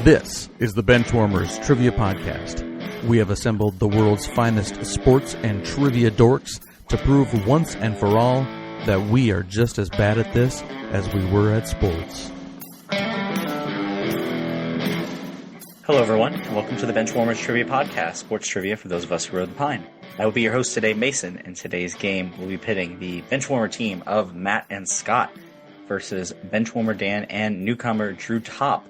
This is the Benchwarmers Trivia Podcast. We have assembled the world's finest sports and trivia dorks to prove once and for all that we are just as bad at this as we were at sports. Hello, everyone, and welcome to the Benchwarmers Trivia Podcast, sports trivia for those of us who rode the pine. I will be your host today, Mason, and today's game will be pitting the Benchwarmer team of Matt and Scott versus Benchwarmer Dan and newcomer Drew Topp.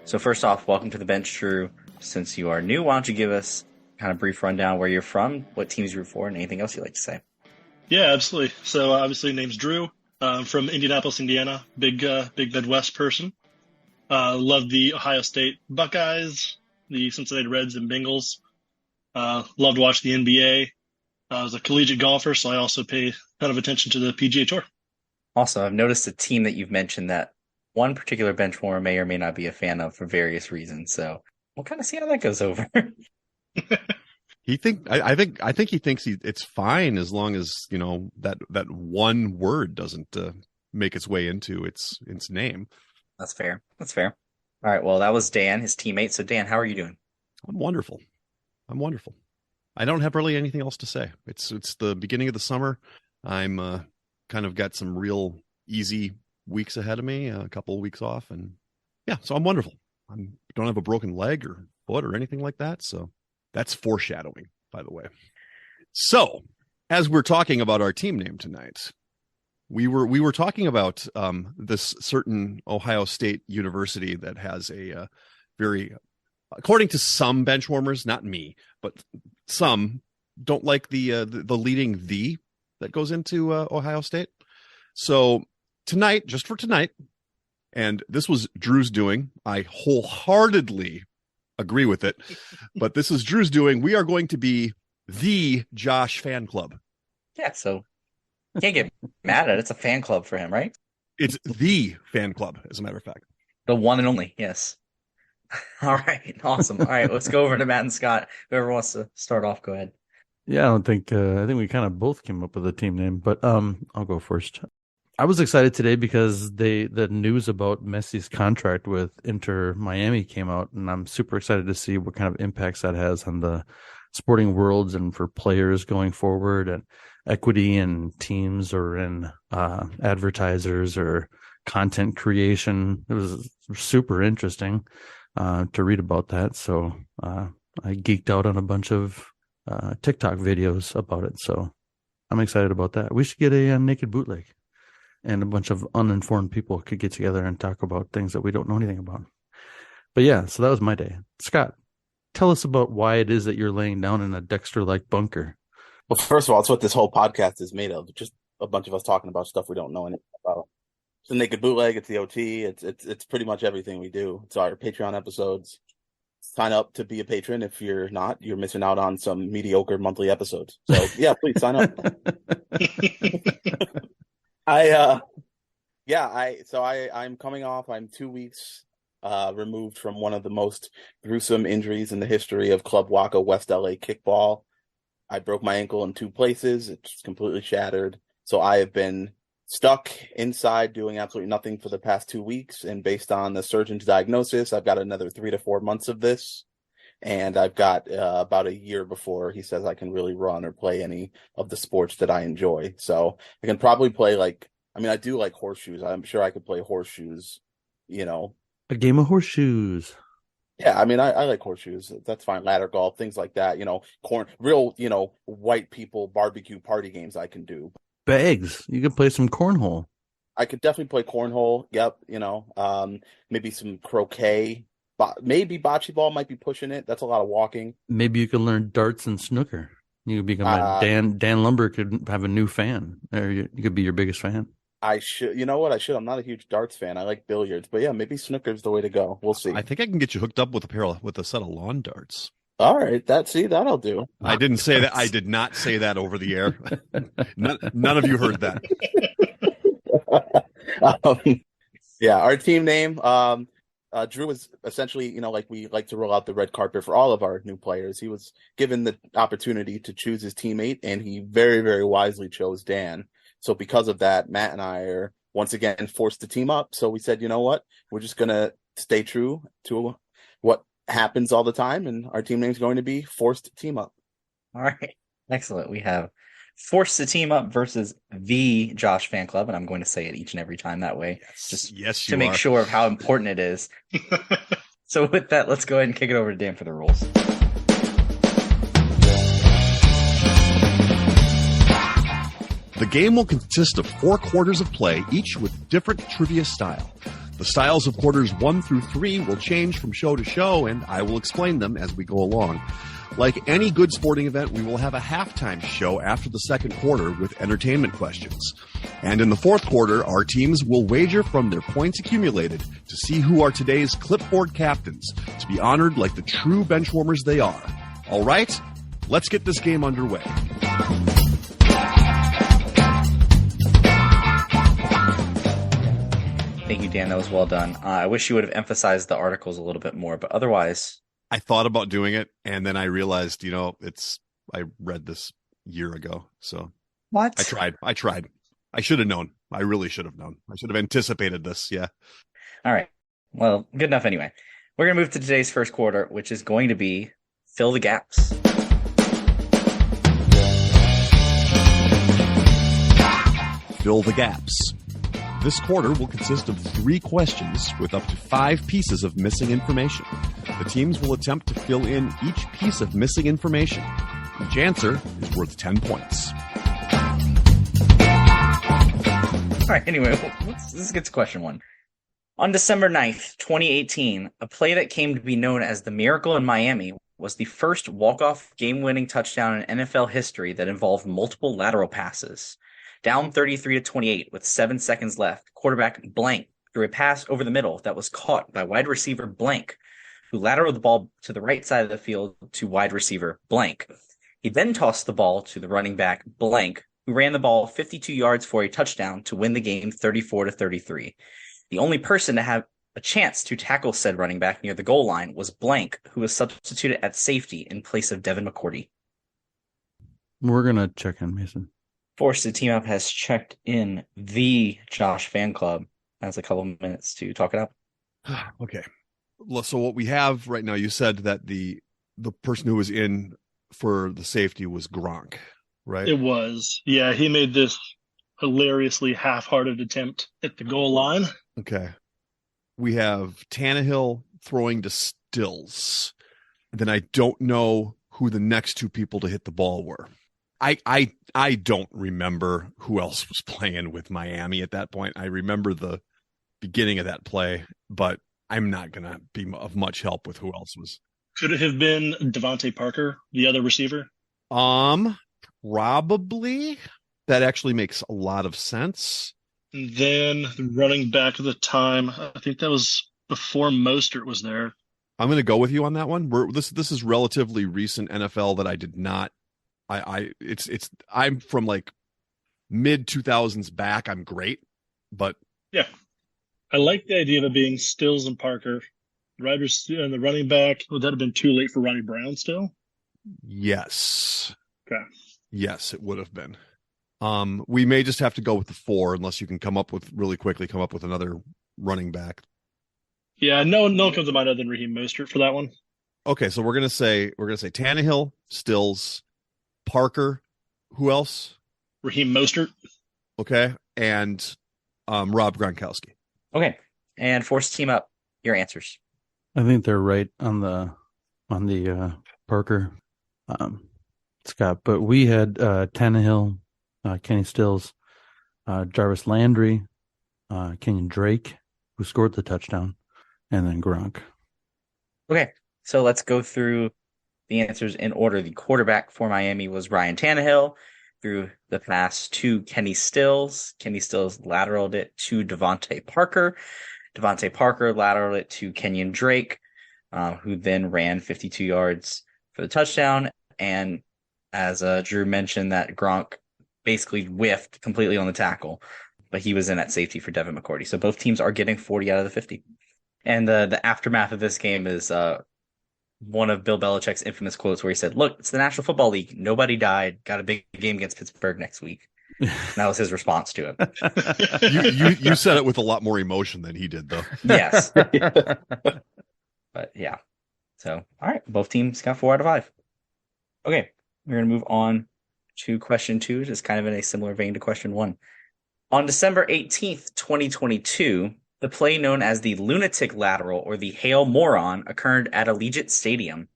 So first off, welcome to the bench, Drew. Since you are new, why don't you give us kind of brief rundown where you're from, what teams you root for, and anything else you'd like to say? Yeah, absolutely. So obviously, name's Drew. I'm from Indianapolis, Indiana. Big Midwest person. Love the Ohio State Buckeyes, the Cincinnati Reds, and Bengals. Love to watch the NBA. I was a collegiate golfer, so I also pay a ton of attention to the PGA Tour. Also, I've noticed a team that you've mentioned that one particular benchwarmer may or may not be a fan of for various reasons. So we'll kind of see how that goes over. I think he thinks it's fine as long as, you know, that one word doesn't make its way into its name. That's fair. All right. Well, that was Dan, his teammate. So Dan, how are you doing? I'm wonderful. I don't have really anything else to say. It's the beginning of the summer. I'm kind of got some real easy weeks ahead of me, a couple of weeks off, and yeah, so I'm wonderful. I don't have a broken leg or foot or anything like that, so that's foreshadowing, by the way. So, as we're talking about our team name tonight, we were talking about this certain Ohio State University that has a very, according to some benchwarmers, not me, but some don't like the leading "the" that goes into Ohio State. So tonight, just for tonight, and this was Drew's doing, I wholeheartedly agree with it, but this is Drew's doing. We are going to be the Josh fan club. Yeah, so you can't get mad at it. It's a fan club for him, right? It's the fan club, as a matter of fact. The one and only, yes. All right, awesome. All right, let's go over to Matt and Scott. Whoever wants to start off, go ahead. Yeah, I think we kind of both came up with a team name, but I'll go first. I was excited today because the news about Messi's contract with Inter Miami came out, and I'm super excited to see what kind of impacts that has on the sporting worlds and for players going forward, and equity in teams or in advertisers or content creation. It was super interesting to read about that. So I geeked out on a bunch of TikTok videos about it. So I'm excited about that. We should get a naked bootleg. And a bunch of uninformed people could get together and talk about things that we don't know anything about. But yeah, so that was my day. Scott, tell us about why it is that you're laying down in a Dexter-like bunker. Well, first of all, it's what this whole podcast is made of. Just a bunch of us talking about stuff we don't know anything about. It's the naked bootleg. It's the OT. It's pretty much everything we do. It's our Patreon episodes. Sign up to be a patron. If you're not, you're missing out on some mediocre monthly episodes. So yeah, please sign up. I'm coming off. I'm 2 weeks removed from one of the most gruesome injuries in the history of Club Waka West LA kickball. I broke my ankle in 2 places. It's completely shattered. So I have been stuck inside doing absolutely nothing for the past 2 weeks. And based on the surgeon's diagnosis, I've got another 3 to 4 months of this. And I've got about a year before he says I can really run or play any of the sports that I enjoy. So I can probably play I do like horseshoes. I'm sure I could play horseshoes, you know. A game of horseshoes. Yeah, I like horseshoes. That's fine. Ladder golf, things like that. You know, white people barbecue party games I can do. Bags. You could play some cornhole. I could definitely play cornhole. Yep. You know, maybe some croquet. Maybe bocce ball might be pushing it. That's a lot of walking. Maybe you could learn darts and snooker. You could become Dan Lumber could have a new fan. Or you could be your biggest fan. I should. You know what? I should. I'm not a huge darts fan. I like billiards. But yeah, maybe snooker's the way to go. We'll see. I think I can get you hooked up with a set of lawn darts. All right. That'll do. I didn't say that. I did not say that over the air. None of you heard that. Yeah, our team name. Drew was essentially, you know, like we like to roll out the red carpet for all of our new players. He was given the opportunity to choose his teammate, and he very, very wisely chose Dan. So because of that, Matt and I are once again forced to team up. So we said, you know what? We're just going to stay true to what happens all the time, and our team name is going to be Forced Team Up. All right. Excellent. We have Forced to Team Up versus the Josh Fan Club, and I'm going to say it each and every time that way, just to make sure of how important it is. So with that, let's go ahead and kick it over to Dan for the rules. The game will consist of 4 quarters of play, each with different trivia style. The styles of quarters 1 through 3 will change from show to show, and I will explain them as we go along. Like any good sporting event, we will have a halftime show after the second quarter with entertainment questions. And in the fourth quarter, our teams will wager from their points accumulated to see who are today's clipboard captains, to be honored like the true benchwarmers they are. All right, let's get this game underway. Thank you, Dan. That was well done. I wish you would have emphasized the articles a little bit more, but otherwise... I thought about doing it, and then I realized, I read this year ago, so... What? I tried. I should have known. I really should have known. I should have anticipated this, yeah. All right. Well, good enough anyway. We're going to move to today's first quarter, which is going to be Fill the Gaps. Fill the gaps. This quarter will consist of 3 questions with up to 5 pieces of missing information. The teams will attempt to fill in each piece of missing information. Each answer is worth 10 points. All right, anyway, let's get to question 1. On December 9th, 2018, a play that came to be known as the Miracle in Miami was the first walk-off game-winning touchdown in NFL history that involved multiple lateral passes. Down 33-28 with 7 seconds left, quarterback blank threw a pass over the middle that was caught by wide receiver blank, who lateraled the ball to the right side of the field to wide receiver blank. He then tossed the ball to the running back blank, who ran the ball 52 yards for a touchdown to win the game 34-33. The only person to have a chance to tackle said running back near the goal line was blank, who was substituted at safety in place of Devin McCourty. We're going to check in, Mason. Forced to Team Up has checked in the Josh Fan Club. Has a couple minutes to talk it out. Okay. So what we have right now, you said that the person who was in for the safety was Gronk, right? It was. Yeah, he made this hilariously half-hearted attempt at the goal line. Okay. We have Tannehill throwing to Stills. And then I don't know who the next 2 people to hit the ball were. I don't remember who else was playing with Miami at that point. I remember the beginning of that play, but I'm not going to be of much help with who else was. Could it have been Devontae Parker, the other receiver? Probably. That actually makes a lot of sense. And then the running back at the time, I think that was before Mostert was there. I'm going to go with you on that one. This is relatively recent NFL that I did not. I'm from like mid 2000s back. I'm great, but yeah, I like the idea of it being Stills and Parker. Riders and the running back. Would that have been too late for Ronnie Brown still? Yes. Okay. Yes, it would have been. We may just have to go with the 4 unless you can come up with another running back. Yeah, no one comes to mind other than Raheem Mostert for that one. Okay, so we're gonna say Tannehill, Stills, Parker, who else? Raheem Mostert. Okay, and Rob Gronkowski. Okay, and Forced Team Up, your answers. I think they're right on the Parker, Scott. But we had Tannehill, Kenny Stills, Jarvis Landry, Kenyon Drake, who scored the touchdown, and then Gronk. Okay, so let's go through the answers in order. The quarterback for Miami was Ryan Tannehill. Threw the pass to Kenny Stills. Kenny Stills lateraled it to Devontae Parker. Devontae Parker lateraled it to Kenyon Drake, who then ran 52 yards for the touchdown. And as Drew mentioned, that Gronk basically whiffed completely on the tackle, but he was in at safety for Devin McCourty. So both teams are getting 40 out of the 50. And the aftermath of this game is one of Bill Belichick's infamous quotes where he said, "Look, it's the National Football League. Nobody died. Got a big game against Pittsburgh next week." And that was his response to it. You said it with a lot more emotion than he did, though. Yes. But yeah. So, all right, both teams got 4 out of 5. Okay, we're going to move on to question 2, just kind of in a similar vein to question 1. On December 18th, 2022, the play known as the lunatic lateral or the Hail Moron occurred at Allegiant Stadium.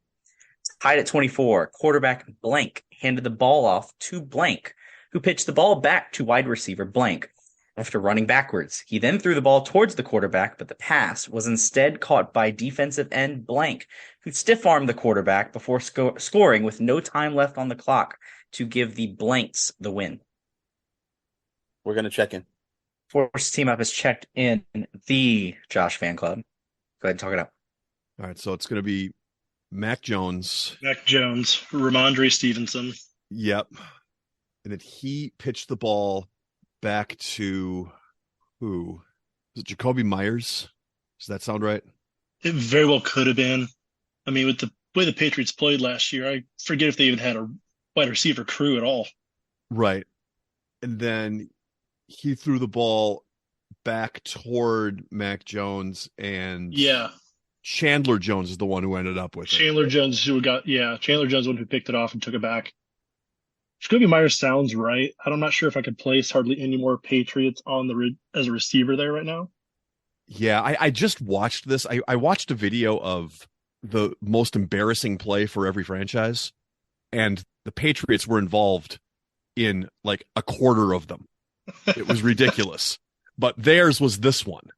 Tied at 24, quarterback blank handed the ball off to blank, who pitched the ball back to wide receiver blank after running backwards. He then threw the ball towards the quarterback, but the pass was instead caught by defensive end blank, who stiff-armed the quarterback before scoring with no time left on the clock to give the blanks the win. We're going to check in. Force team up has checked in the Josh fan club. Go ahead and talk it out. All right, so it's going to be Mac Jones. Ramondre Stevenson. Yep. And then he pitched the ball back to who? Was it Jacoby Myers? Does that sound right? It very well could have been. I mean, with the way the Patriots played last year, I forget if they even had a wide receiver crew at all. Right. And then he threw the ball back toward Mac Jones, and Chandler Jones is the one who ended up with Chandler it. Jones Chandler Jones who picked it off and took it back. Jacoby Myers sounds right. I'm not sure if I could place hardly any more Patriots on as a receiver there right now. Yeah, I just watched this. I watched a video of the most embarrassing play for every franchise, and the Patriots were involved in like a quarter of them. It was ridiculous. But theirs was this one.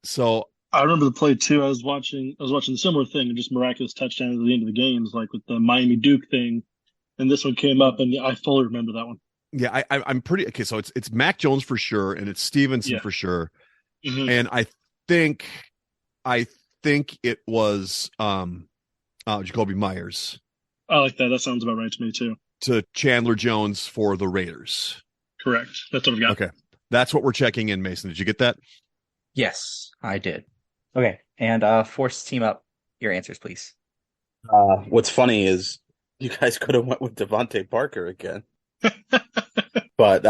So I remember the play too. I was watching a similar thing and just miraculous touchdowns at the end of the games, like with the Miami Duke thing. And this one came up, and I fully remember that one. Yeah, I'm pretty okay. So it's Mac Jones for sure, and it's Stevenson for sure. Mm-hmm. And I think it was Jacoby Myers. I like that. That sounds about right to me too. To Chandler Jones for the Raiders. Correct. That's what I've got. Okay. That's what we're checking in, Mason. Did you get that? Yes, I did. Okay. And Force team up your answers, please. What's funny is you guys could have went with Devontae Parker again. But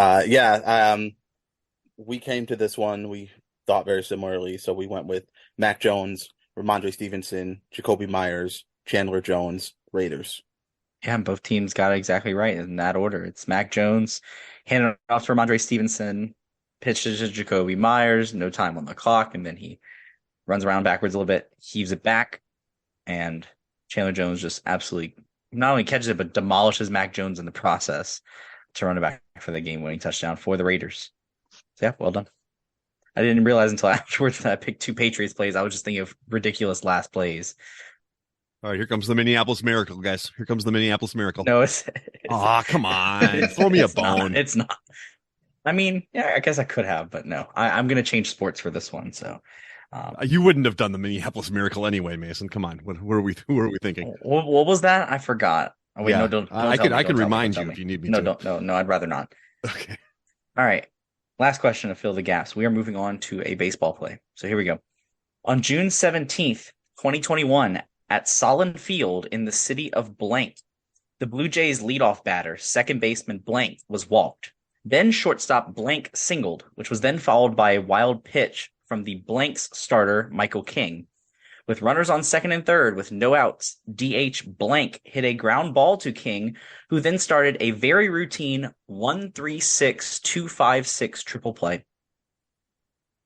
we came to this one. We thought very similarly. So we went with Mac Jones, Ramondre Stevenson, Jacoby Myers, Chandler Jones, Raiders. Yeah, both teams got it exactly right in that order. It's Mac Jones, handed off to Ramondre Stevenson, pitched it to Jacoby Myers, no time on the clock, and then he runs around backwards a little bit, heaves it back, and Chandler Jones just absolutely not only catches it, but demolishes Mac Jones in the process to run it back for the game-winning touchdown for the Raiders. So yeah, well done. I didn't realize until afterwards that I picked 2 Patriots plays. I was just thinking of ridiculous last plays. All right, here comes the Minneapolis Miracle, guys. Here comes the Minneapolis Miracle. No, come on. Throw me a bone. It's not. I mean, yeah, I guess I could have, but no. I'm going to change sports for this one. So, you wouldn't have done the Minneapolis Miracle anyway, Mason. Come on. Who are we thinking? What was that? I forgot. Oh, wait, yeah. no, don't I can remind you me. if you need me to. No, I'd rather not. Okay. All right. Last question to fill the gaps. We are moving on to a baseball play. So here we go. On June 17th, 2021, at Solon Field in the city of blank, the Blue Jays leadoff batter, second baseman blank, was walked. Then shortstop blank singled, which was then followed by a wild pitch from the blank's starter, Michael King. With runners on second and third with no outs, DH blank hit a ground ball to King, who then started a very routine 1-3-6-2-5-6 triple play.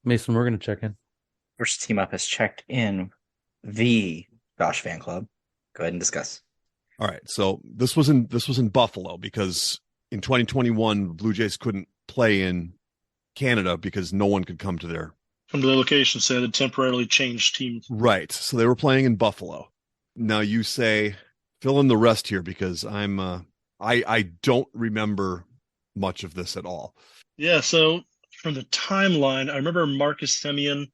Mason, we're going to check in. First team up has checked in the Josh fan club. Go ahead and discuss. All right. So this was in Buffalo because in 2021, Blue Jays couldn't play in Canada because no one could come to their location, so they had temporarily changed teams. Right. So they were playing in Buffalo. Now you say fill in the rest here because I don't remember much of this at all. Yeah, so from the timeline, I remember Marcus Semien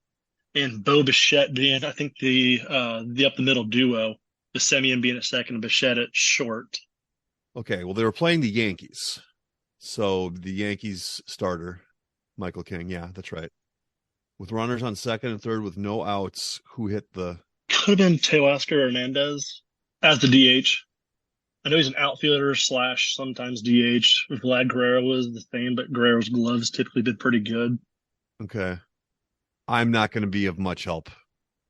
and Bo Bichette being, I think, the up the middle duo, the Semien being at second and Bichette at short. Okay, well, they were playing the Yankees. So the Yankees starter, Michael King, yeah, that's right. With runners on second and third with no outs, who hit the... Could have been Teoscar Hernandez as the DH. I know he's an outfielder / sometimes DH. Vlad Guerrero was the same, but Guerrero's gloves typically been pretty good. Okay. I'm not going to be of much help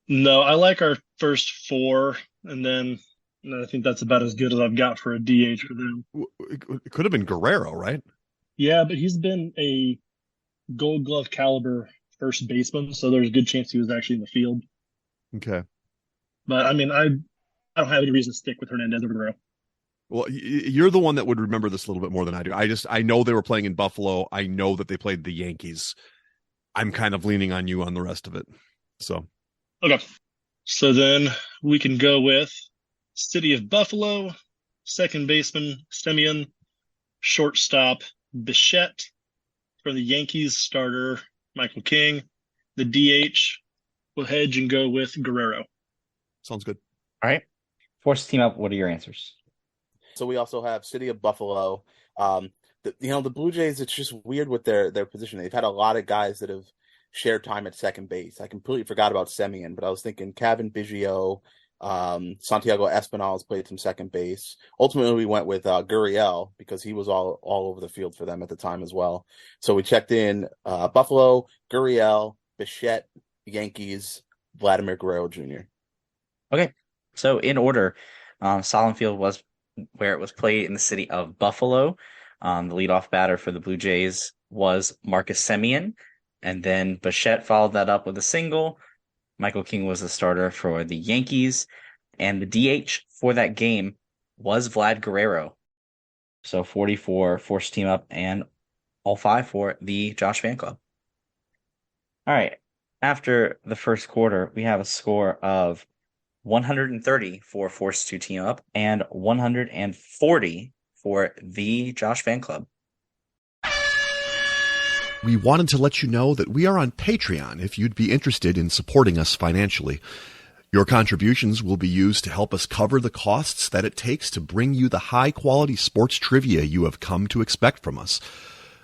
No, I like our first four, and then I think that's about as good as I've got for a DH for them. It could have been Guerrero, right? Yeah, but he's been a Gold Glove caliber first baseman, so there's a good chance he was actually in the field. Okay. But I mean, I don't have any reason to stick with Hernandez over Guerrero. Well, you're the one that would remember this a little bit more than I do. I know they were playing in Buffalo. I know that they played the Yankees. I'm kind of leaning on you on the rest of it. So, Okay. So then we can go with City of Buffalo, second baseman Semien, shortstop Bichette, for the Yankees starter Michael King. The DH will hedge and go with Guerrero. sounds good. All right. Force team up. What are your answers? So we also have City of Buffalo. The Blue Jays, it's just weird with their position. They've had a lot of guys that have shared time at second base. I completely forgot about Semien, but I was thinking Kevin Biggio, Santiago Espinal has played some second base. Ultimately, we went with Gurriel because he was all over the field for them at the time as well. So we checked in Buffalo, Gurriel, Bichette, Yankees, Vladimir Guerrero Jr. Okay. So in order, Solon Field was where it was played in the city of Buffalo. The leadoff batter for the Blue Jays was Marcus Semien, and then Bichette followed that up with a single. Michael King was the starter for the Yankees, and the DH for that game was Vlad Guerrero. So 44 force team up and all 5 for the Josh Fan Club. All right. After the first quarter, we have a score of 130 for Force 2 team up and 140 for the Josh Fan Club. We wanted to let you know that we are on Patreon if you'd be interested in supporting us financially. Your contributions will be used to help us cover the costs that it takes to bring you the high-quality sports trivia you have come to expect from us.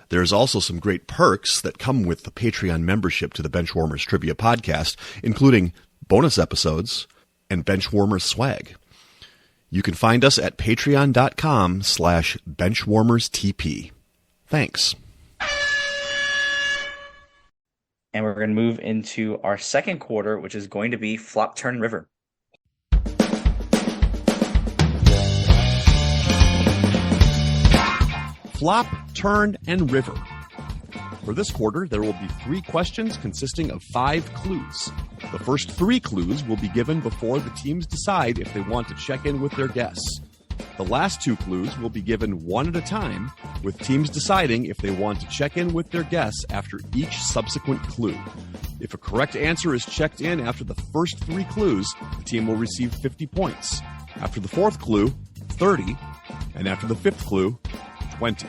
There's also some great perks that come with the Patreon membership to the Benchwarmers Trivia Podcast, including bonus episodes and Benchwarmers swag. You can find us at patreon.com/benchwarmerstp. Thanks. And we're going to move into our second quarter, which is going to be Flop Turn River. Flop, Turn, and River. For this quarter, there will be 3 questions consisting of 5 clues. The first 3 clues will be given before the teams decide if they want to check in with their guests. The last 2 clues will be given one at a time, with teams deciding if they want to check in with their guests after each subsequent clue. If a correct answer is checked in after the first 3 clues, the team will receive 50 points. After the 4th clue, 30, and after the 5th clue, 20.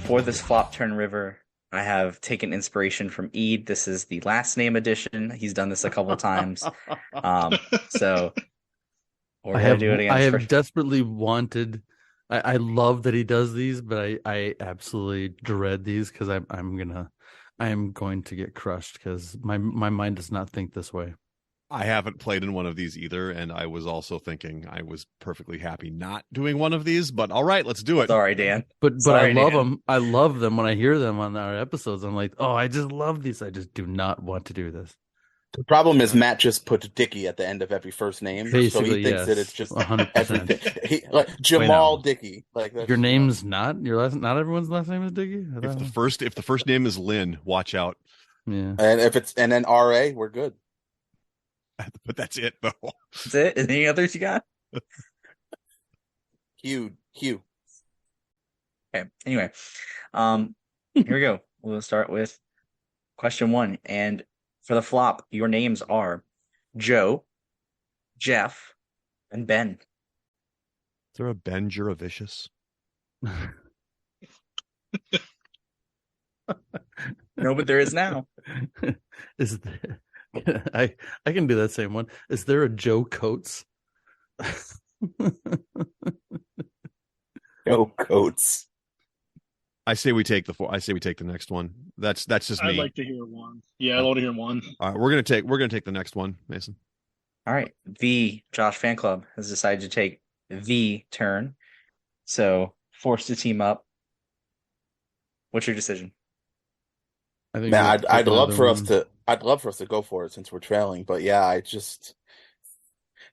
For this Flop Turn River, I have taken inspiration from Eid. This is the last name edition. He's done this a couple times. So we're going to do it again. I have desperately wanted. I love that he does these, but I absolutely dread these because I am going to get crushed because my mind does not think this way. I haven't played in one of these either, and I was also thinking I was perfectly happy not doing one of these, but all right, let's do it. Sorry, Dan. But Sorry, I love Dan. them. I love them when I hear them on our episodes. I'm like, oh, I just love these. I just do not want to do this. The problem is Matt just put Dickey at the end of every first name, Basically, so he thinks that it's just 100%. everything. Like Jamal Dickey, like that's, Your name's not your last. Not everyone's last name is Dickey. If the first name is Lynn, watch out. Yeah. and then RA, we're good. But that's it, though. That's it? Any others you got? Hugh. Okay. Anyway, here we go. We'll start with question 1. And for the flop, your names are Joe, Jeff, and Ben. Is there a Ben Juravicious? No, but there is now. Is there, I can do that same one. Is there a Joe Coates? Joe Coates. I say we take the next one. That's just me. I'd like to hear one. Yeah, I'd want to hear one. All right, we're gonna take the next one, Mason. All right. The Josh Fan Club has decided to take the turn. So forced to team up. What's your decision? I think Man, we have to pick I'd love another for us one. to go for it since we're trailing, but yeah, I just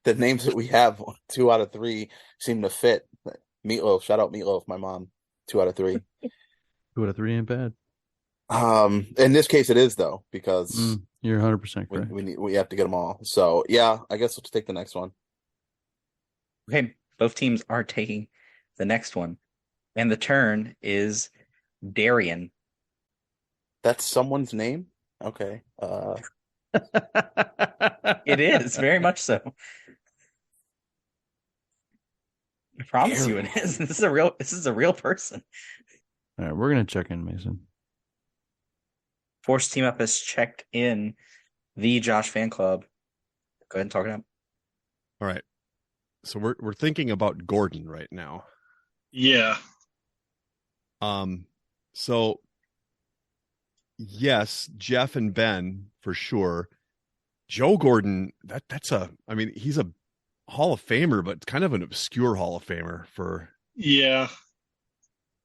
the names that we have, 2 out of 3 seem to fit. Meatloaf, shout out Meatloaf, my mom, 2 out of 3. 2 out of 3 ain't bad. In this case, it is though because You're 100% we correct. we have to get them all. So yeah, I guess let's take the next one. Okay, both teams are taking the next one. And the turn is Darian. That's someone's name. Okay. It is, very much so. I promise you it Darian. is. This is a real person. All right, we're gonna check in, Mason. Force Team Up has checked in the Josh fan club. Go ahead and talk it up. All right. So we're thinking about Gordon right now. Yeah. So yes, Jeff and Ben for sure. Joe Gordon, I mean, he's a Hall of Famer, but kind of an obscure Hall of Famer for. Yeah.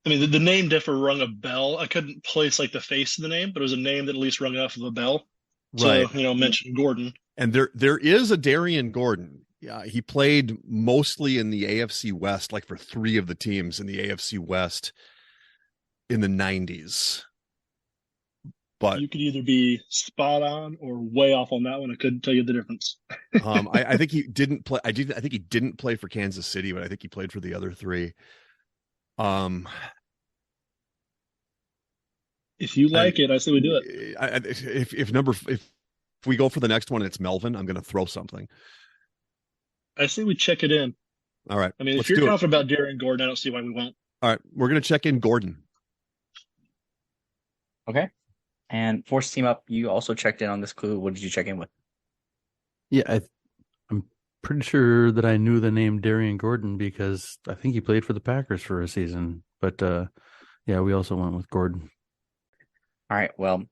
I mean, the name differ rung a bell. I couldn't place like the face of the name, but it was a name that at least rung enough of a bell. Right. So, mention Gordon. And there is a Darian Gordon. Yeah, he played mostly in the AFC West, like for 3 of the teams in the AFC West in the 90s. But You could either be spot on or way off on that one. I couldn't tell you the difference. I think he didn't play. I think he didn't play for Kansas City, but I think he played for the other 3. If you like it, I say we do it. If we go for the next one, it's Melvin. I'm going to throw something. I say we check it in. All right. I mean, if you're confident about Darian Gordon, I don't see why we won't. All right. We're going to check in Gordon. Okay. And Force Team Up, you also checked in on this clue. What did you check in with? Yeah, I'm pretty sure that I knew the name Darian Gordon because I think he played for the Packers for a season. But yeah, we also went with Gordon. All right. Well,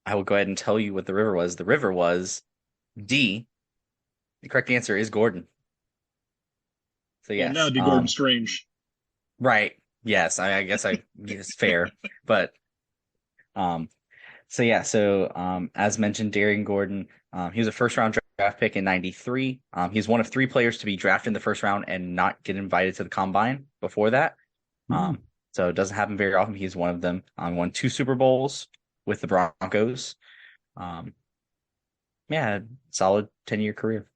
I will go ahead and tell you what the river was. The river was D. The correct answer is Gordon. So yes, Well, now it'd be Gordon Strange. Right. Yes. I guess it's fair, but so yeah. So as mentioned, Darian Gordon. He was a first-round draft pick in '93. He's one of 3 players to be drafted in the first round and not get invited to the combine before that. So it doesn't happen very often. He's one of them. Won 2 Super Bowls with the Broncos. Yeah, solid 10-year career.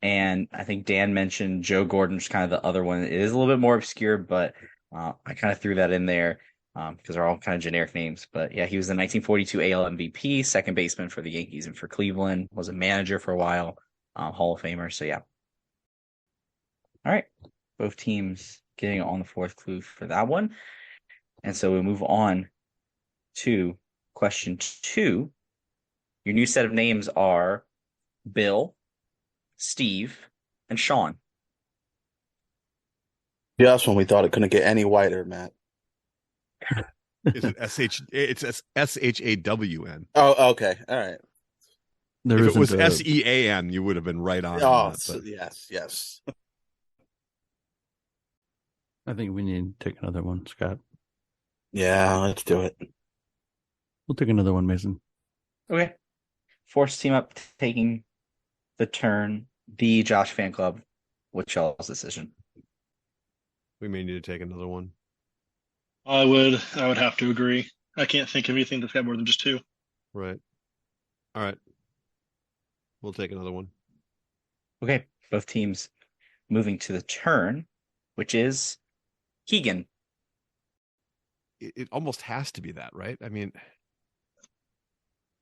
And I think Dan mentioned Joe Gordon, which is kind of the other one. It is a little bit more obscure, but I kind of threw that in there because they're all kind of generic names. But yeah, he was the 1942 AL MVP, second baseman for the Yankees and for Cleveland, was a manager for a while, Hall of Famer. So yeah. All right. Both teams getting on the 4th clue for that one. And so we move on to question 2. Your new set of names are Bill, Steve, and Sean. Just when we thought it couldn't get any whiter, Matt. Is it SH? It's SHAWN. Oh, okay. All right. If it was SEAN, you would have been right on. Oh, that, yes. I think we need to take another one, Scott. Yeah, let's do it. We'll take another one, Mason. Okay. Force Team Up taking the turn. The Josh fan club. What's y'all's decision? We may need to take another one. I would have to agree. I can't think of anything that's got more than just 2. Right. All right. We'll take another one. Okay. Both teams moving to the turn, which is Keegan. It almost has to be that, right? I mean,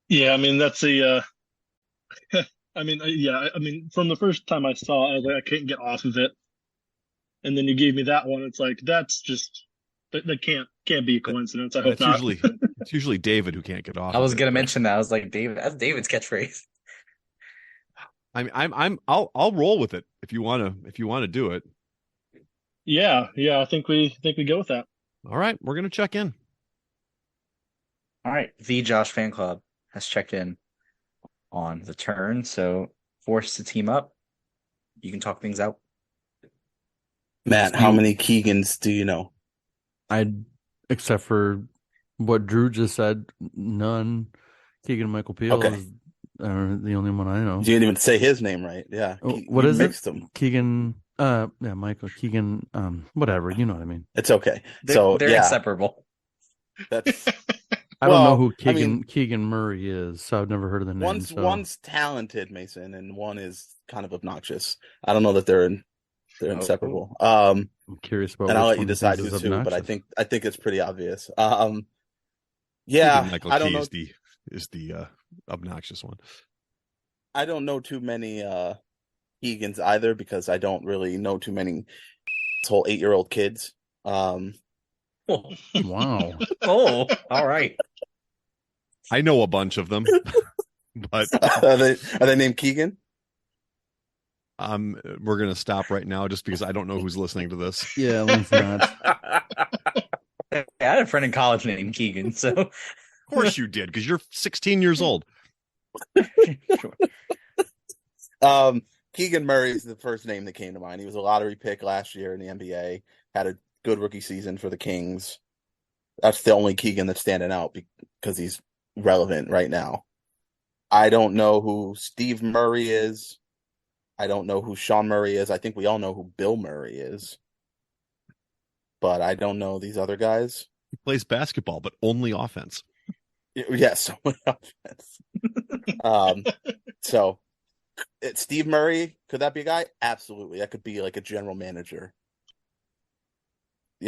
yeah. I mean, that's a. I mean, from the first time I saw it, I was like, I can't get off of it. And then you gave me that one. It's like that's just that can't be a coincidence. I hope not. It's usually David who can't get off. I was going to mention that. I was like, David, that's David's catchphrase. I'll roll with it if you want to do it. Yeah. I think we go with that. All right, we're gonna check in. All right, the Josh fan club has checked in on the turn, so forced to team up. You can talk things out. Matt, how many Keegans do you know? Except for What Drew just said, none. Keegan Michael Peel Okay. is the only one I You know. didn't even say his name right. Yeah. What You is it? mixed them. Keegan. Yeah, Michael Keegan. Whatever. You know what I mean. It's okay. They're, So they're yeah, inseparable. that's I don't know well, who I mean, Keegan Murray is, so I've never heard of the name. So one's talented, Mason, and one is kind of obnoxious. I don't know that they're Oh. inseparable. I'm curious about And I'll which let you one he thinks decide is who's who, but obnoxious. I think it's pretty obvious. Keegan Yeah, Michael I don't Key know. is the obnoxious one. I don't know too many Keegans either because I don't really know too many whole 8-year-old kids. Wow. Oh, all right. I know a bunch of them, but Are they named Keegan? we're gonna stop right now just because I don't know who's listening to this. Yeah, let's not. I had a friend in college named Keegan, so Of course you did, because you're 16 years old. sure. Keegan Murray is the first name that came to mind. He was a lottery pick last year in the NBA, had a good rookie season for the Kings. That's the only Keegan that's standing out because he's relevant right now. I don't know who Steve Murray is. I don't know who Sean Murray is. I think we all know who Bill Murray is. But I don't know these other guys. He plays basketball, but only offense. Yes, so it's Steve Murray. Could that be a guy? Absolutely. That could be like a general manager.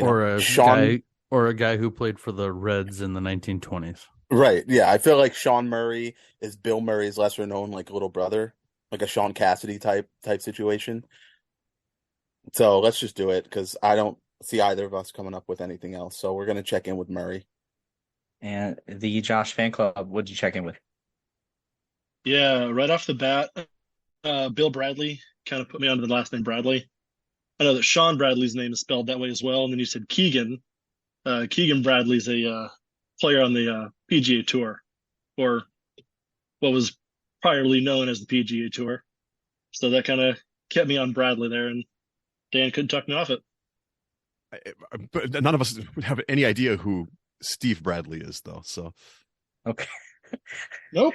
Or Sean, a guy who played for the Reds in the 1920s. right? Yeah, I feel like Sean Murray is Bill Murray's lesser known like little brother, like a Sean Cassidy type situation. So let's just do it because I don't see either of us coming up with anything else. So we're gonna check in with Murray. And the Josh fan club, what'd you check in with? Yeah, right off the bat, Bill Bradley kind of put me onto the last name Bradley. I know that Sean Bradley's name is spelled that way as well. And then you said Keegan. Keegan Bradley's a player on the PGA Tour, or what was priorly known as the PGA Tour. So that kind of kept me on Bradley there, and Dan couldn't talk me off it. But none of us have any idea who Steve Bradley is, though. So Okay. Nope,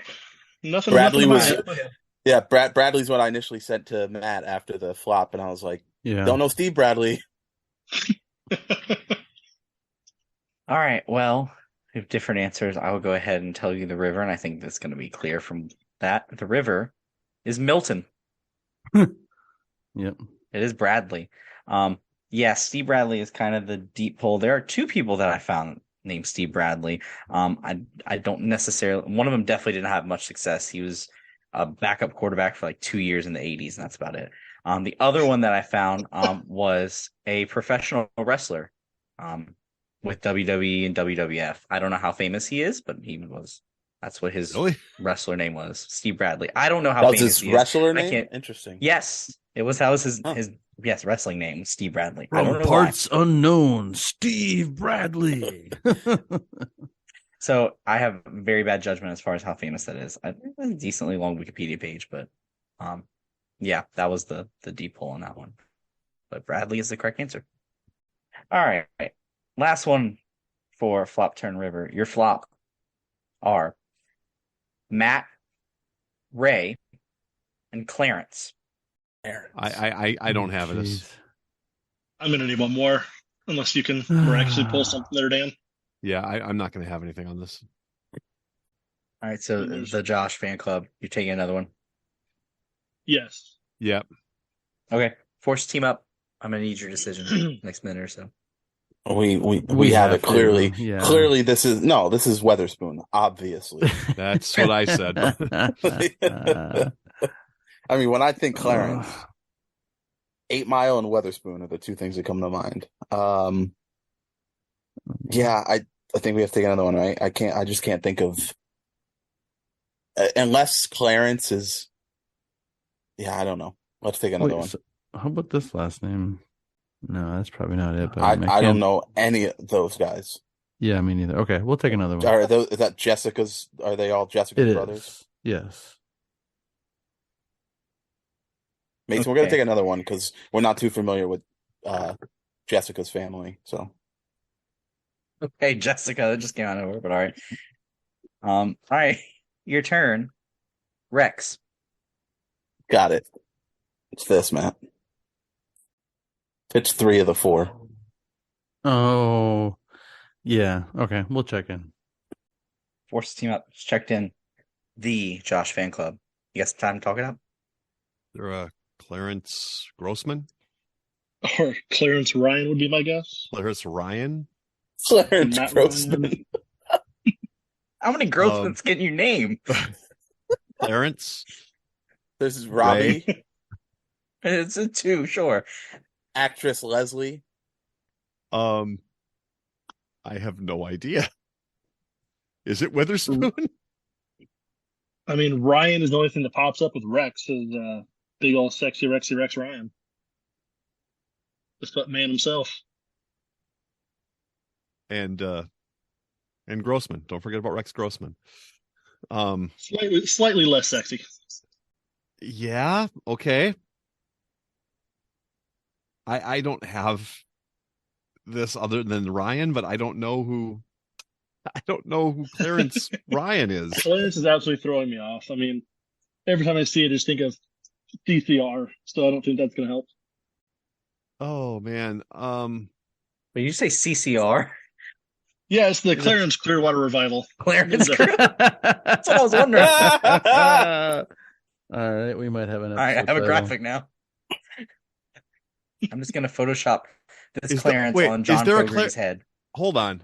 nothing. Bradley nothing was, yeah, Bradley's what I initially sent to Matt after the flop, and I was like, Yeah. don't know Steve Bradley. All right. Well, we have different answers. I will go ahead and tell you the river, and I think that's going to be clear from that. The river is Milton. Yep. It is Bradley. Yeah, Steve Bradley is kind of the deep pull. There are two people that I found named Steve Bradley. I don't necessarily. One of them definitely didn't have much success. He was a backup quarterback for like 2 years in the 80s, and that's about it. The other one that I found was a professional wrestler with WWE and WWF. I don't know how famous he is, but he was. That's what his really, wrestler name was, Steve Bradley. I don't know how That was famous his he is. wrestler I name? can't. Interesting. Yes, that was his Huh. his wrestling name, Steve Bradley. I don't From know parts unknown, Steve Bradley. So I have very bad judgment as far as how famous that is. A decently long Wikipedia page, but yeah, that was the deep hole on that one. But Bradley is the correct answer. All right. Last one for Flop Turn River. Your flop are Matt, Ray, and Clarence. I don't have this. Jeez. I'm gonna need one more, unless you can miraculously pull something there, Dan. Yeah, I'm not going to have anything on this. All right, so the Josh fan club, you're taking another one. Yes. Yeah, Okay, force team up. I'm gonna need your decision next minute or so. We have it to, clearly. yeah. Clearly, this is Weatherspoon. Obviously, that's what I said. I mean, when I think Clarence, 8 Mile and Weatherspoon are the two things that come to mind. Yeah, I think we have to take another one, right? I just can't think of unless Clarence is. Yeah, I don't know. Let's take another one. So how about this last name? No, that's probably not it. But I don't know any of those guys. Yeah, me neither. Okay, we'll take another one. Is that Jessica's? Are they all Jessica's It brothers? is. Yes. Mason, we're gonna take another one because we're not too familiar with Jessica's family. So Okay, Jessica, that just came out of nowhere, but all right. All right, your turn. Rex. Got it. It's this, Matt. Pitch 3 of the 4. Oh, yeah. Okay, we'll check in. Force team up. Checked in. The Josh fan club. You got some time to talk it up? They're Clarence Grossman? Or Clarence Ryan would be my guess. Clarence Ryan? Clarence Matt Grossman. Ryan. How many Grossmans can you name? Clarence? This is Robbie. Ray. It's a 2, sure. Actress Leslie. I have no idea. Is it Witherspoon? I mean, Ryan is the only thing that pops up with Rex is big old sexy Rexy Rex Ryan. Just but man himself. And Grossman. Don't forget about Rex Grossman. Slightly less sexy. Yeah, okay. I don't have this other than Ryan, but I don't know who Clarence Ryan is. Clarence is absolutely throwing me off. I mean, every time I see it, I just think of CCR, so I don't think that's going to help. Oh man. But you say CCR? Yeah, it's the Clarence Clearwater Revival. Clarence. That's what I was wondering. All right, we might have an All right, I episode have a title. graphic now. I'm just going to Photoshop this Is Clarence wait, on is John there a Fogerty's head. Hold on.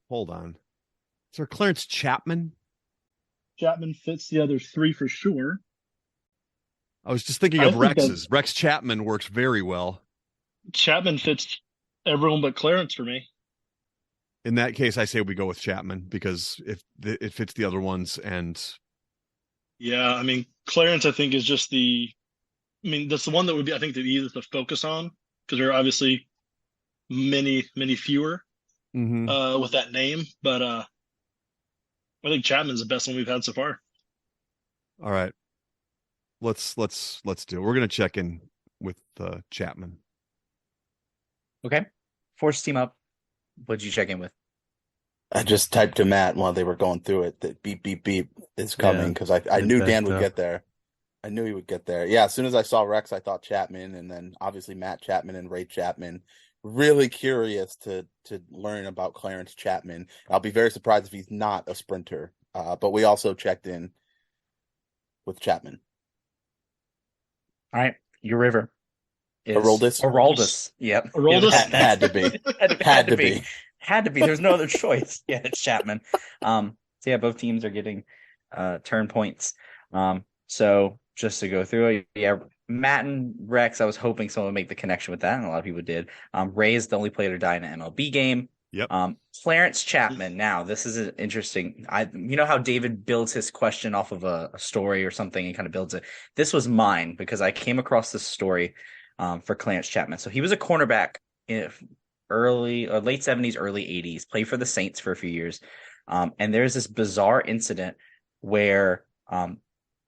Is there Clarence Chapman? Chapman fits the other 3 for sure. I was just thinking I of think Rex's. Rex Chapman works very well. Chapman fits everyone but Clarence for me. In that case, I say we go with Chapman because if it fits the other ones, and Yeah, I mean, Clarence, I think, is just that's the one that would be, I think, the easiest to focus on because there are obviously many fewer with that name. But I think Chapman's the best one we've had so far. all right, let's do it. We're gonna check in with Chapman. Okay. Force team up. What'd you check in with? I just typed to Matt while they were going through it that beep, beep, beep is coming because I it knew backed Dan would up. get there. I knew he would get there. Yeah, as soon as I saw Rex, I thought Chapman, and then obviously Matt Chapman and Ray Chapman. Really curious to learn about Clarence Chapman. I'll be very surprised if he's not a sprinter. But we also checked in with Chapman. All right. Your river is Aroldis? Aroldis. Yep. Aroldis? Had to be. Had to be. Had to be. There's no other choice. Yeah, it's Chapman. So yeah, both teams are getting turn points. So just to go through it, yeah, Matt and Rex, I was hoping someone would make the connection with that, and a lot of people did. Ray is the only player to die in an MLB game. Yep. Clarence Chapman. Now, this is interesting. You know how David builds his question off of a story or something and kind of builds it. This was mine because I came across this story for Clarence Chapman. So he was a cornerback in late 70s, early 80s, played for the Saints for a few years. And there's this bizarre incident where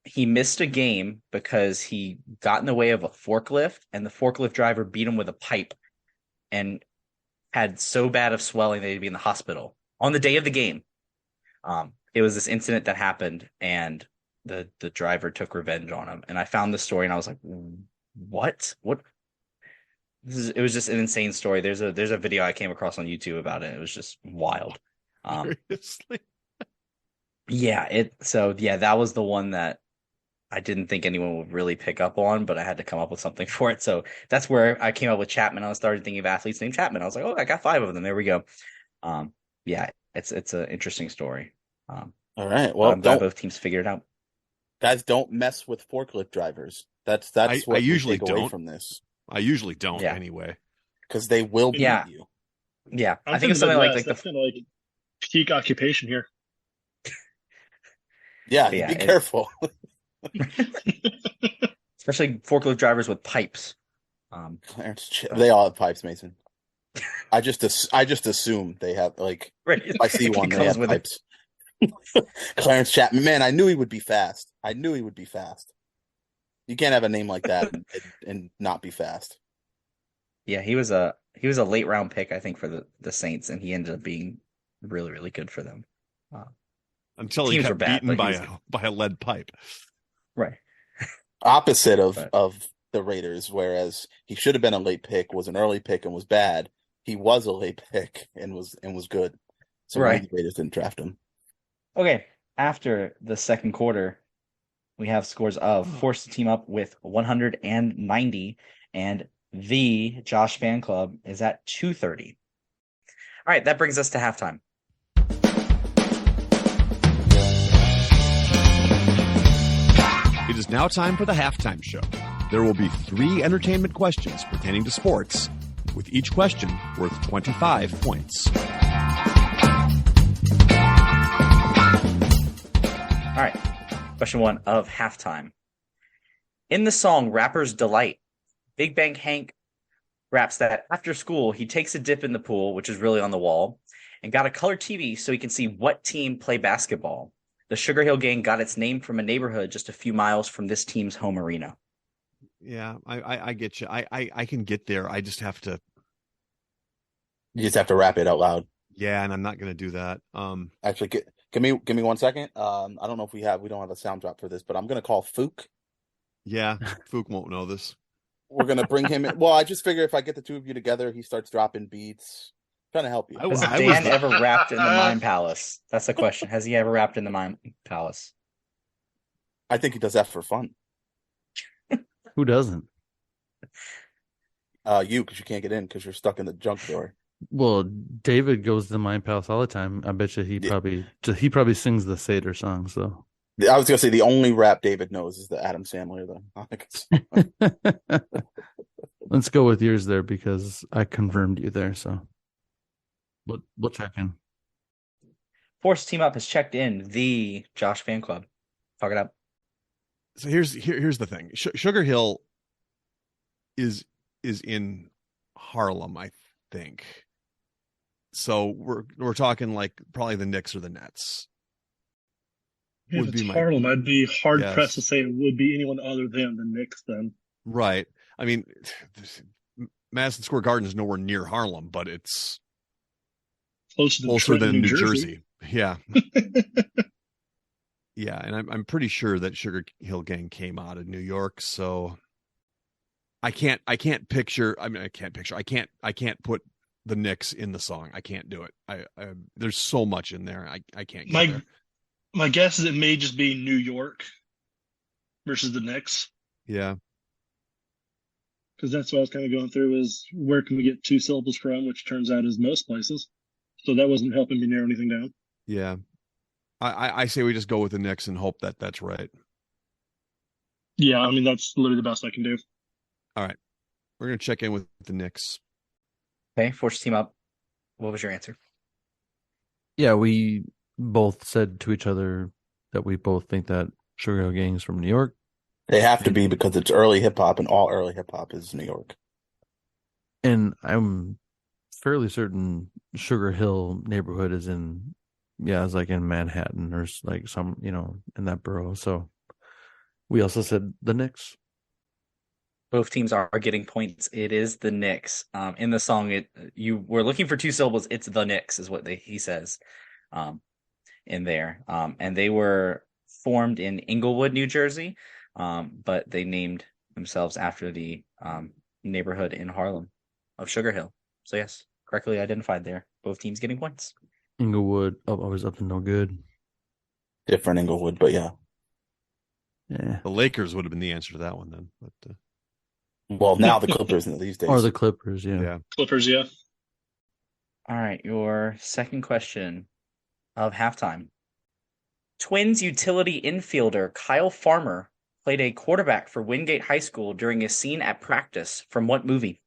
he missed a game because he got in the way of a forklift, and the forklift driver beat him with a pipe and had so bad of swelling that he'd be in the hospital on the day of the game. It was this incident that happened, and the driver took revenge on him. And I found this story, and I was like, "What? What?" It was just an insane story. There's a video I came across on YouTube about it. It was just wild. Seriously? Yeah. That was the one that I didn't think anyone would really pick up on, but I had to come up with something for it. So that's where I came up with Chapman. I started thinking of athletes named Chapman. I was like, oh, I got 5 of them. There we go. Yeah, it's an interesting story. All right. Well, I'm glad both teams figured it out. Guys, don't mess with forklift drivers. That's what I usually we take away don't. from this. I usually don't Yeah. anyway. Because they will beat Yeah. you. Yeah, I'm I think it's something like that's kind of like peak occupation here. Yeah, Yeah, be careful. especially forklift drivers with pipes. They all have pipes, Mason. I just assume they have Right. If I see one, It they comes have with pipes. Clarence Chapman, man, I knew he would be fast. You can't have a name like that and not be fast. Yeah, he was a late round pick, I think, for the Saints, and he ended up being really, really good for them. Until he Teams were got bad, beaten but he was by a lead pipe. right. Opposite But of the Raiders, whereas he should have been a late pick, was an early pick and was bad. He was a late pick and was good. So maybe right. the Raiders didn't draft him. Okay. After the second quarter, we have scores of forced the team up with 190, and the Josh fan club is at 230. All right, that brings us to halftime. It is now time for the halftime show. There will be 3 entertainment questions pertaining to sports, with each question worth 25 points. All right. Question 1 of halftime. In the song Rapper's Delight, Big Bang Hank raps that after school, he takes a dip in the pool, which is really on the wall, and got a color TV so he can see what team play basketball. The Sugar Hill Gang got its name from a neighborhood just a few miles from this team's home arena. Yeah, I get you. I can get there. I just have to. You just have to rap it out loud. Yeah, and I'm not going to do that. Actually, give me 1 second. I don't know if we don't have a sound drop for this, but I'm going to call Fook. Yeah, Fook won't know this. We're going to bring him in. Well, I just figure if I get the two of you together, he starts dropping beats. Trying to help you. Has Dan ever rapped in the Mime Palace? That's the question. Has he ever rapped in the Mime Palace? I think he does that for fun. Who doesn't? You, because you can't get in because you're stuck in the junk drawer. Well, David goes to the Mime Palace all the time. I bet you he probably sings the Seder song. So I was gonna say the only rap David knows is the Adam Sandler though. Let's go with yours there because I confirmed you there. So we'll check in. Force Team Up has checked in the Josh fan club. Talk it up. So here's the thing. Sugar Hill is in Harlem, I think. So we're talking like probably the Knicks or the Nets. Yeah, if it's Harlem, I'd be hard pressed to say it would be anyone other than the Knicks then. Right. I mean, Madison Square Garden is nowhere near Harlem, but it's closer than New Jersey. Yeah. Yeah, and I'm pretty sure that Sugar Hill Gang came out of New York, so I can't picture. I mean, I can't put the Knicks in the song. I can't do it. I there's so much in there. I can't get there. My guess is it may just be New York versus the Knicks. Yeah. Because that's what I was kind of going through is where can we get 2 syllables from, which turns out is most places. So that wasn't helping me narrow anything down. Yeah. I say we just go with the Knicks and hope that that's right. Yeah, I mean, that's literally the best I can do. All right. We're going to check in with the Knicks. Okay, Force Team Up. What was your answer? Yeah, we both said to each other that we both think that Sugar Hill Gang is from New York. They have to be because it's early hip hop, and all early hip hop is New York. And I'm fairly certain Sugar Hill neighborhood is it's like in Manhattan or like some, in that borough. So we also said the Knicks. Both teams are getting points. It is the Knicks. In the song, you were looking for 2 syllables. It's the Knicks is what he says in there. And they were formed in Inglewood, New Jersey, but they named themselves after the neighborhood in Harlem of Sugar Hill. So yes, correctly identified there. Both teams getting points. Inglewood, always up to no good. Different Inglewood, but yeah. Yeah. The Lakers would have been the answer to that one then. But well, now the Clippers these days. Or the Clippers, yeah. Clippers, yeah. All right, your second question of halftime. Twins utility infielder Kyle Farmer played a quarterback for Wingate High School during a scene at practice from what movie?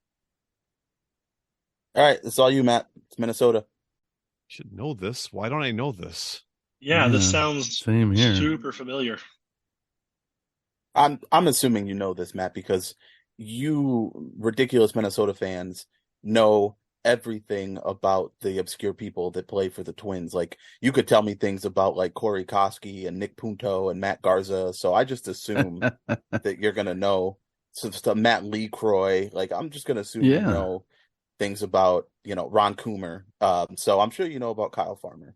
All right, it's all you, Matt. It's Minnesota. Should know this. Why don't I know this? Yeah, this sounds same here. Super familiar. I'm assuming you know this, Matt, because you ridiculous Minnesota fans know everything about the obscure people that play for the Twins. Like, you could tell me things about like Corey Koski and Nick Punto and Matt Garza. So I just assume that you're gonna know some stuff. Matt LeCroy. Like, I'm just gonna assume you Yeah. know things about Ron Coomer. So I'm sure you know about Kyle Farmer.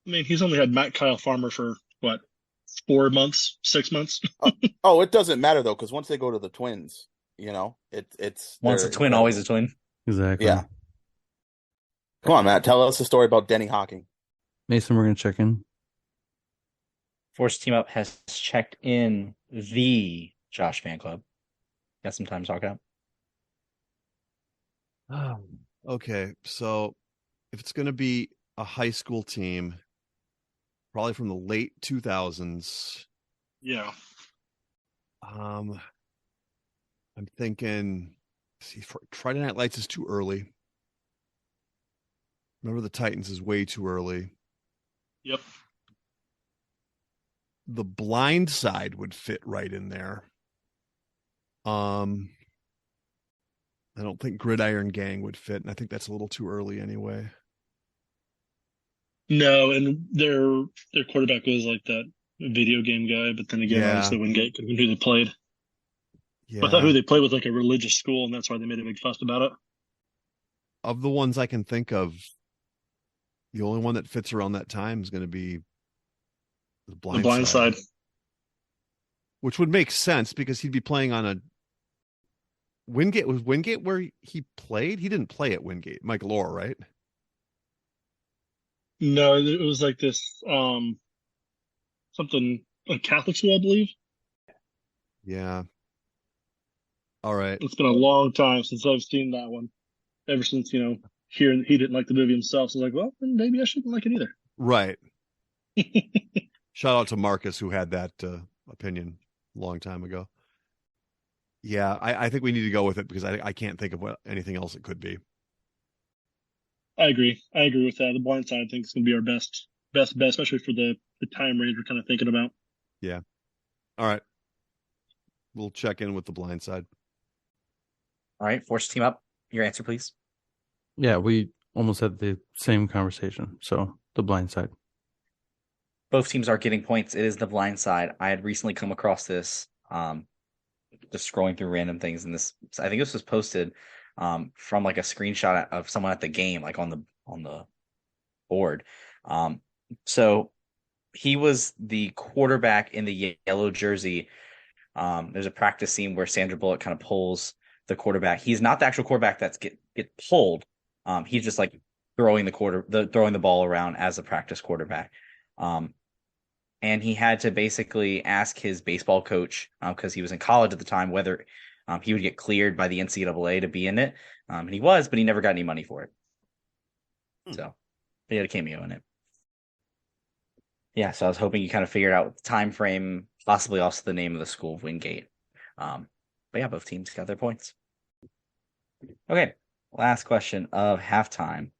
I mean, he's only had Kyle Farmer for what, 4 months, 6 months? Oh, it doesn't matter though, because once they go to the Twins, it's Once a they're twin, always a incredible. twin. Exactly. Yeah. Come on, Matt. Tell us a story about Denny Hawking. Mason, we're gonna check in. Force Team Up has checked in the Josh fan club. Got some time to talk out. Okay, so if it's going to be a high school team, probably from the late 2000s, Yeah. I'm thinking, see, Friday Night Lights is too early. Remember the Titans is way too early. Yep. The Blind Side would fit right in there. I don't think Gridiron Gang would fit, and I think that's a little too early anyway. No, and their quarterback was like that video game guy, but then again, Yeah. obviously Wingate could be who they played. Yeah. But I thought who they played was like a religious school, and that's why they made a big fuss about it. Of the ones I can think of, the only one that fits around that time is going to be the The Blind Side. which would make sense because he'd be playing on a Wingate. Was Wingate where he played? He didn't play at Wingate. Mike Lore, right? No, it was like this something like Catholic school, I believe. Yeah. All right. It's been a long time since I've seen that one. Ever since, hearing he didn't like the movie himself. So I was like, well, then maybe I shouldn't like it either. Right. Shout out to Marcus who had that opinion a long time ago. Yeah, I think we need to go with it because I can't think of anything else it could be. I agree. I agree with that. The Blind Side, I think, is going to be our best bet, especially for the time range we're kind of thinking about. Yeah. All right. We'll check in with the Blind Side. All right, Force Team Up. Your answer, please. Yeah, we almost had the same conversation. So the Blind Side. Both teams are getting points. It is the Blind Side. I had recently come across this, just scrolling through random things, and this, I think this was posted from like a screenshot of someone at the game, like on the board. So he was the quarterback in the yellow jersey. There's a practice scene where Sandra Bullock kind of pulls the quarterback. He's not the actual quarterback that's get pulled. He's just like throwing the ball around as a practice quarterback. And he had to basically ask his baseball coach, because he was in college at the time, whether he would get cleared by the NCAA to be in it. And he was, but he never got any money for it. So he had a cameo in it. Yeah, so I was hoping you kind of figured out the time frame, possibly also the name of the school of Wingate. But yeah, both teams got their points. Okay, last question of halftime.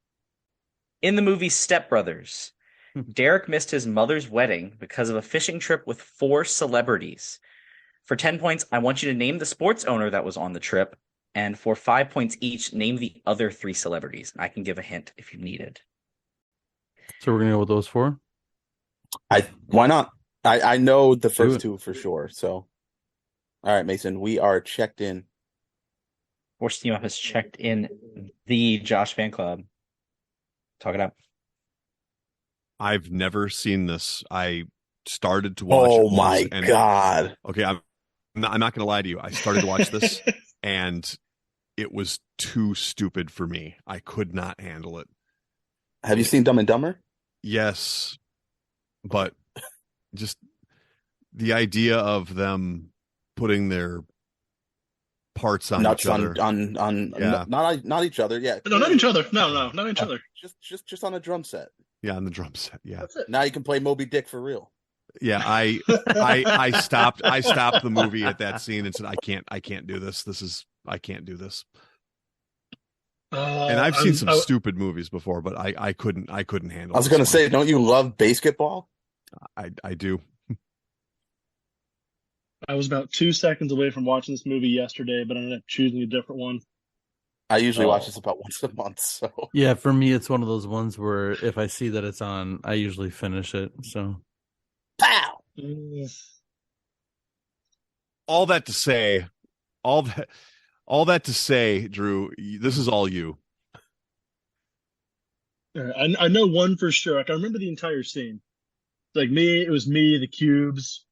In the movie Step Brothers, Derek missed his mother's wedding because of a fishing trip with 4 celebrities. For 10 points, I want you to name the sports owner that was on the trip. And for 5 points each, name the other 3 celebrities. I can give a hint if you need it. So we're gonna go with those 4. Why not? I know the first 2 for sure. So, all right, Mason, we are checked in. Force Team Up has checked in the Josh fan club. Talk it up. I've never seen this. I started to watch. Oh my God! Okay, I'm not going to lie to you. I started to watch this, and it was too stupid for me. I could not handle it. Have you seen Dumb and Dumber? Yes, but just the idea of them putting their parts on Nuts each other. Not each other. Yeah. No, not each other. No, not each other. Just on a drum set. Yeah, on the drum set. Yeah. That's it. Now you can play Moby Dick for real. Yeah, I stopped the movie at that scene and said, I can't do this. I can't do this. And I've seen some stupid movies before, but I couldn't handle it. I was going to say, don't you love basketball? I do. I was about 2 seconds away from watching this movie yesterday, but I ended up choosing a different one. I usually watch this about once a month. So yeah, for me, it's one of those ones where if I see that it's on, I usually finish it. So, pow. all that to say, all that to say, Drew, this is all you. I know one for sure. Like, I remember the entire scene. Like it was me, the Cubes,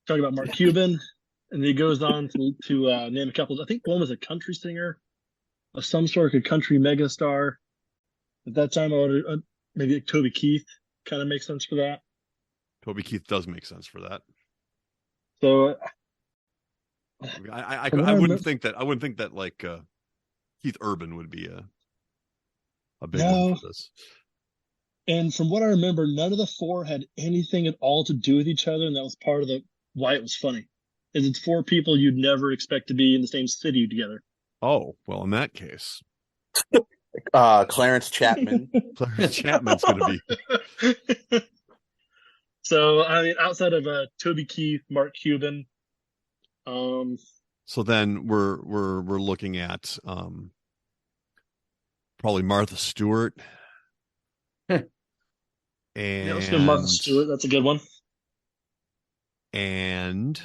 talking about Mark Cuban, and he goes on to name a couple. I think one was a country singer of some sort, a country megastar. At that time, I would maybe like Toby Keith kind of makes sense for that. Toby Keith does make sense for that. So I wouldn't think that like Keith Urban would be a big one for this. And from what I remember, none of the four had anything at all to do with each other, and that was part of why it was funny. Is it's four people you'd never expect to be in the same city together. Oh, well, in that case. Clarence Chapman. Clarence Chapman's going to be. So, I mean, outside of Toby Keith, Mark Cuban. So then we're looking at probably Martha Stewart. And let's go Martha Stewart. That's a good one. And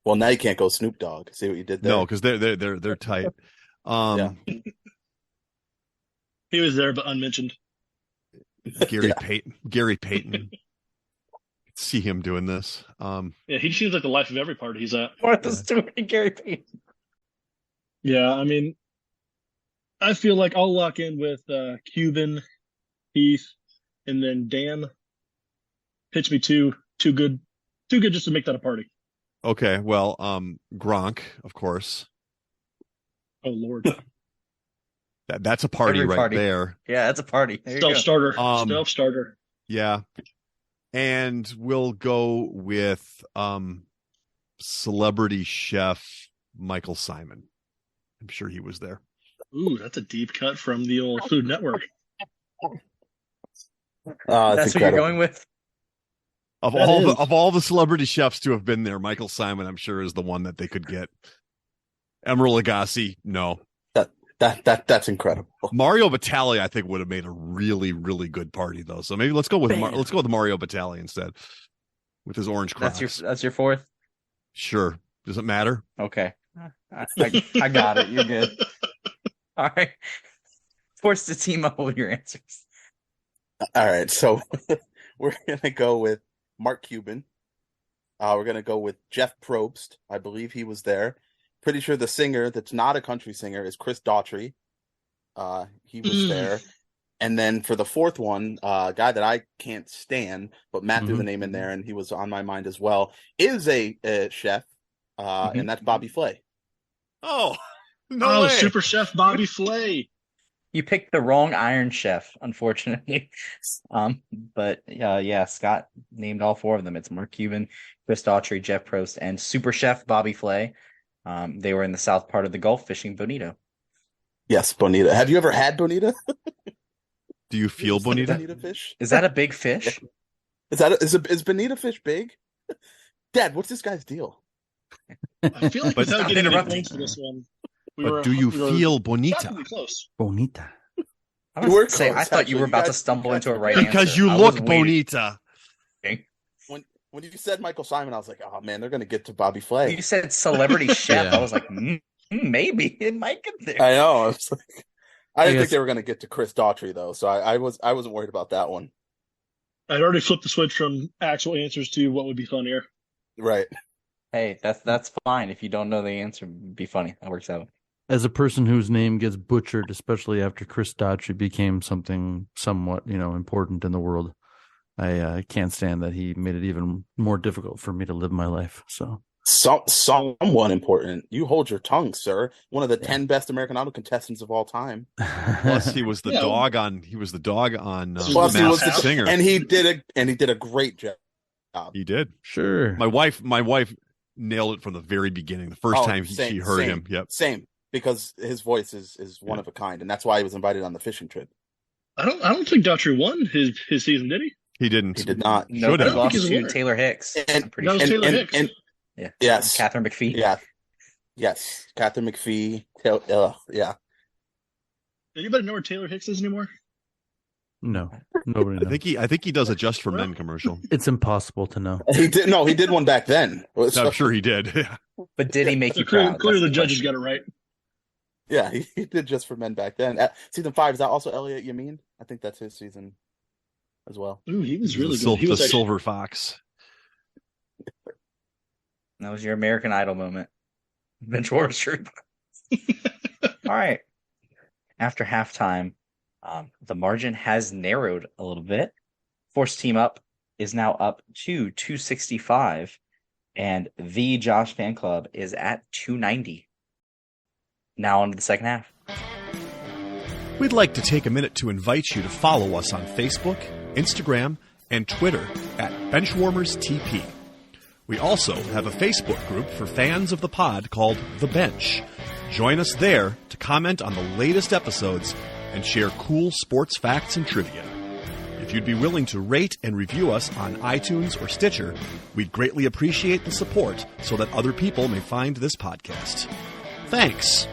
well, now you can't go Snoop Dogg. See what you did there? No, because they're tight. Yeah. He was there, but unmentioned. Gary Payton. See him doing this. Yeah, he seems like the life of every party he's at. Martha Stewart and Gary Payton. Yeah, I mean, I feel like I'll lock in with Cuban, Heath, and then Dan. Pitch me too good just to make that a party. Okay, well, Gronk, of course. Oh Lord, that's a party right there. Yeah, that's a party. Self-starter. Self-starter. Yeah, and we'll go with celebrity chef Michael Simon. I'm sure he was there. Ooh, that's a deep cut from the old Food Network. That's what you're going with? Of all the celebrity chefs to have been there, Michael Simon, I'm sure, is the one that they could get. Emeril Lagasse, no. That's incredible. Mario Batali, I think, would have made a really, really good party though. So maybe let's go with Mario Batali instead, with his orange Crocs. That's your fourth. Sure. Does it matter? Okay, I got it. You're good. All right. Force the team up with your answers. All right, so we're gonna go with Mark Cuban. We're gonna go with Jeff Probst. I believe he was there. Pretty sure the singer that's not a country singer is Chris Daughtry. He was there. And then for the fourth one, a guy that I can't stand, but Matt threw the name in there, and he was on my mind as well, is a chef, and that's Bobby Flay. Oh, no way. Super Chef Bobby Flay. You picked the wrong Iron Chef, unfortunately. But yeah, Scott named all four of them. It's Mark Cuban, Chris Daughtry, Jeff Probst, and Super Chef Bobby Flay. They were in the south part of the Gulf fishing bonito. Yes, bonito. Have you ever had bonito? Do you feel bonito? Bonito fish? Is that a big fish? Is bonito fish big? Dad, what's this guy's deal? I feel like without getting any points for this one. Do you feel bonita? Close. Bonita. I was say, I thought you were about to stumble into a right answer. Because you look bonita. When you said Michael Simon, I was like, oh man, they're going to get to Bobby Flay. You said celebrity chef. Yeah. I was like, maybe it might get there. I know. I was like, I didn't think they were going to get to Chris Daughtry though, so I wasn't worried about that one. I'd already flipped the switch from actual answers to what would be funnier. Right. Hey, that's fine. If you don't know the answer, it'd be funny. That works out. As a person whose name gets butchered, especially after Chris Daughtry became something somewhat, important in the world, I can't stand that he made it even more difficult for me to live my life. So someone important. You hold your tongue, sir. One of the 10 best American Idol contestants of all time. Plus, he was the dog on. He was the dog on. Plus, he was the singer, and he did a great job. He did. Sure. My wife nailed it from the very beginning. The first time she heard him. Yep. Same, because his voice is one of a kind, and that's why he was invited on the fishing trip. I don't think Daughtry won his season, did he? He didn't. He did not. No, he lost to Taylor Hicks. And Taylor Hicks. Yeah. Yes. Catherine McPhee. Yeah. Yes. Catherine McPhee. Yeah. Anybody know where Taylor Hicks is anymore? No, nobody knows. I think he does a Just for Men commercial. It's impossible to know. He did one back then. I'm sure he did. But did he make you Clearly, proud? clearly That's the judges got it right. Yeah, he did Just for Men back then. Season 5, is that also Elliot Yamin? I think that's his season as well. Ooh, he was really good. He The was actually, Silver Fox. That was your American Idol moment. Bench Warmers Trivia. All right. After halftime, the margin has narrowed a little bit. Force Team Up is now up to 265, and the Josh Fan Club is at 290. Now on to the second half. We'd like to take a minute to invite you to follow us on Facebook, Instagram, and Twitter at BenchwarmersTP. We also have a Facebook group for fans of the pod called The Bench. Join us there to comment on the latest episodes and share cool sports facts and trivia. If you'd be willing to rate and review us on iTunes or Stitcher, we'd greatly appreciate the support so that other people may find this podcast. Thanks.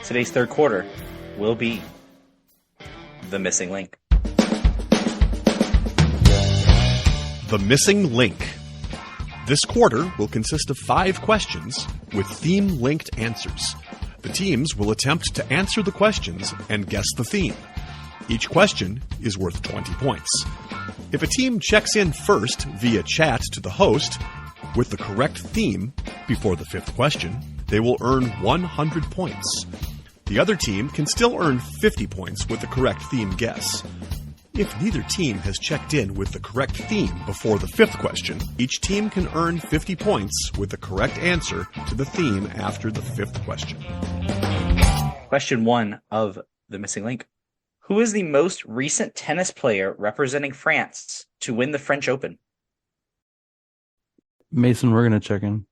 Today's third quarter will be The Missing Link. The Missing Link. This quarter will consist of 5 questions with theme-linked answers. The teams will attempt to answer the questions and guess the theme. Each question is worth 20 points. If a team checks in first via chat to the host with the correct theme before the 5th question, they will earn 100 points. The other team can still earn 50 points with the correct theme guess. If neither team has checked in with the correct theme before the 5th question, each team can earn 50 points with the correct answer to the theme after the 5th question. Question 1 of The Missing Link. Who is the most recent tennis player representing France to win the French Open? Mason, we're going to check in.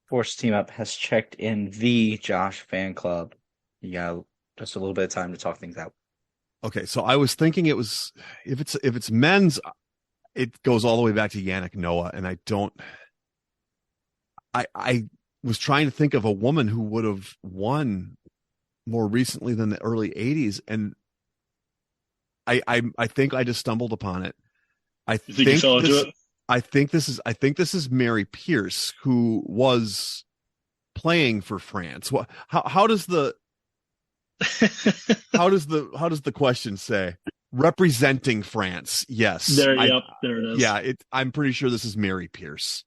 Force Team Up has checked in the Josh Fan Club. You got just a little bit of time to talk things out. Okay, so I was thinking it was if it's men's, it goes all the way back to Yannick Noah, and I was trying to think of a woman who would have won more recently than the early 80s, and I think I just stumbled upon it. I think this is Mary Pierce, who was playing for France. How does the question say? Representing France. Yes. there it is. Yeah, I'm pretty sure this is Mary Pierce.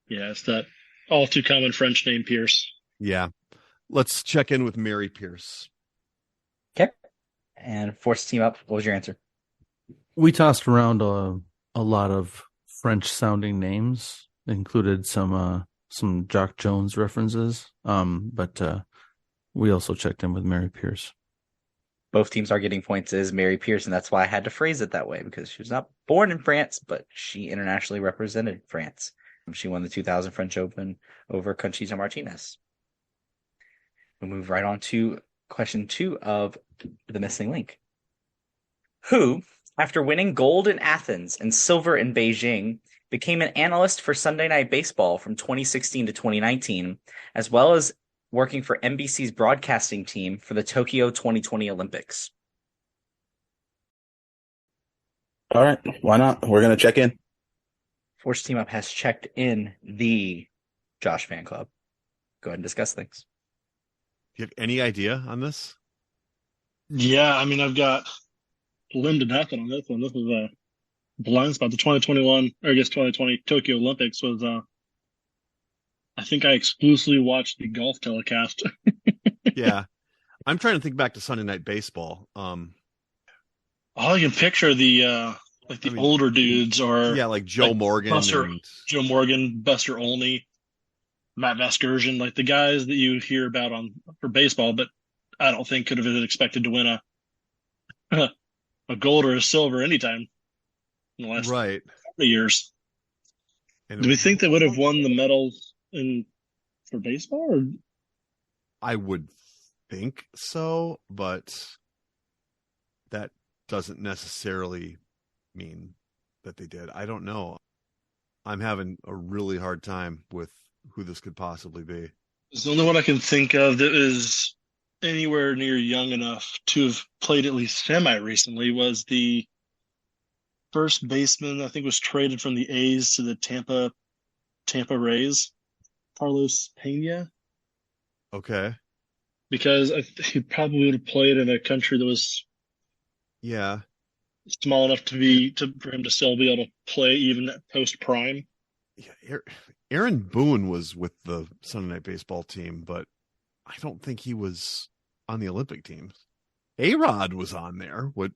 Yeah, it's that all too common French name, Pierce. Yeah. Let's check in with Mary Pierce. Okay. And Force Team Up, what was your answer? We tossed around a lot of French-sounding names, included some Jock Jones references, but we also checked in with Mary Pierce. Both teams are getting points as Mary Pierce, and that's why I had to phrase it that way, because she was not born in France, but she internationally represented France. She won the 2000 French Open over Conchita Martinez. We'll move right on to question 2 of The Missing Link. Who, after winning gold in Athens and silver in Beijing, became an analyst for Sunday Night Baseball from 2016 to 2019, as well as working for NBC's broadcasting team for the Tokyo 2020 Olympics? All right, why not? We're going to check in. Force Team Up has checked in the Josh Fan Club. Go ahead and discuss things. Do you have any idea on this? Yeah, I mean, I've got limited nothing on this one. This was a blind spot. The 2021, or I guess 2020 Tokyo Olympics was, I think I exclusively watched the golf telecast. Yeah. I'm trying to think back to Sunday Night Baseball. All I can picture older dudes are like Joe Morgan, Joe Morgan, Buster Olney, Matt Vasgersian, like the guys that you hear about for baseball, but I don't think could have been expected to win a gold or a silver anytime in the last 40 years. And do we think they would have won the medals for baseball? Or? I would think so, but that doesn't necessarily mean that they did. I don't know. I'm having a really hard time with who this could possibly be. It's the only one I can think of that is anywhere near young enough to have played at least semi-recently was the first baseman, I think was traded from the A's to the Tampa Rays, Carlos Pena, Okay. because he probably would have played in a country that was Yeah. small enough for him to still be able to play even at post prime. Yeah. Aaron Boone was with the Sunday Night Baseball team, but I don't think he was on the Olympic teams. A-Rod was on there. What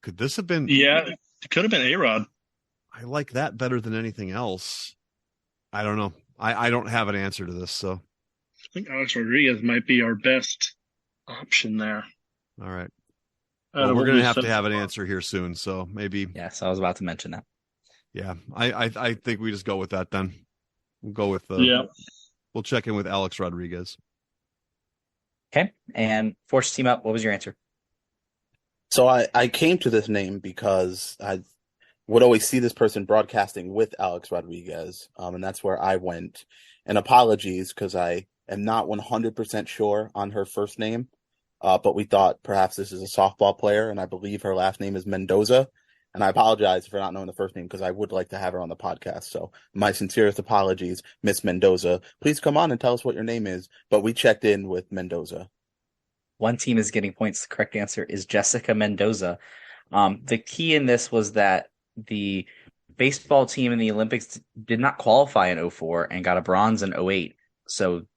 could this have been? Yeah, it could have been A-Rod. I like that better than anything else. I don't know. I don't have an answer to this, so. I think Alex Rodriguez might be our best option there. All right. Well, we're going to have an answer here soon, so maybe. Yes, I was about to mention that. Yeah, I think we just go with that then. We'll go with We'll check in with Alex Rodriguez. Okay, and Force Team Up, what was your answer? So I came to this name because I would always see this person broadcasting with Alex Rodriguez, and that's where I went. And apologies, because I am not 100% sure on her first name, but we thought perhaps this is a softball player, and I believe her last name is Mendoza. And I apologize for not knowing the first name because I would like to have her on the podcast. So my sincerest apologies, Miss Mendoza. Please come on and tell us what your name is. But we checked in with Mendoza. One team is getting points. The correct answer is Jessica Mendoza. The key in this was that the baseball team in the Olympics did not qualify in 2004 and got a bronze in 2008. So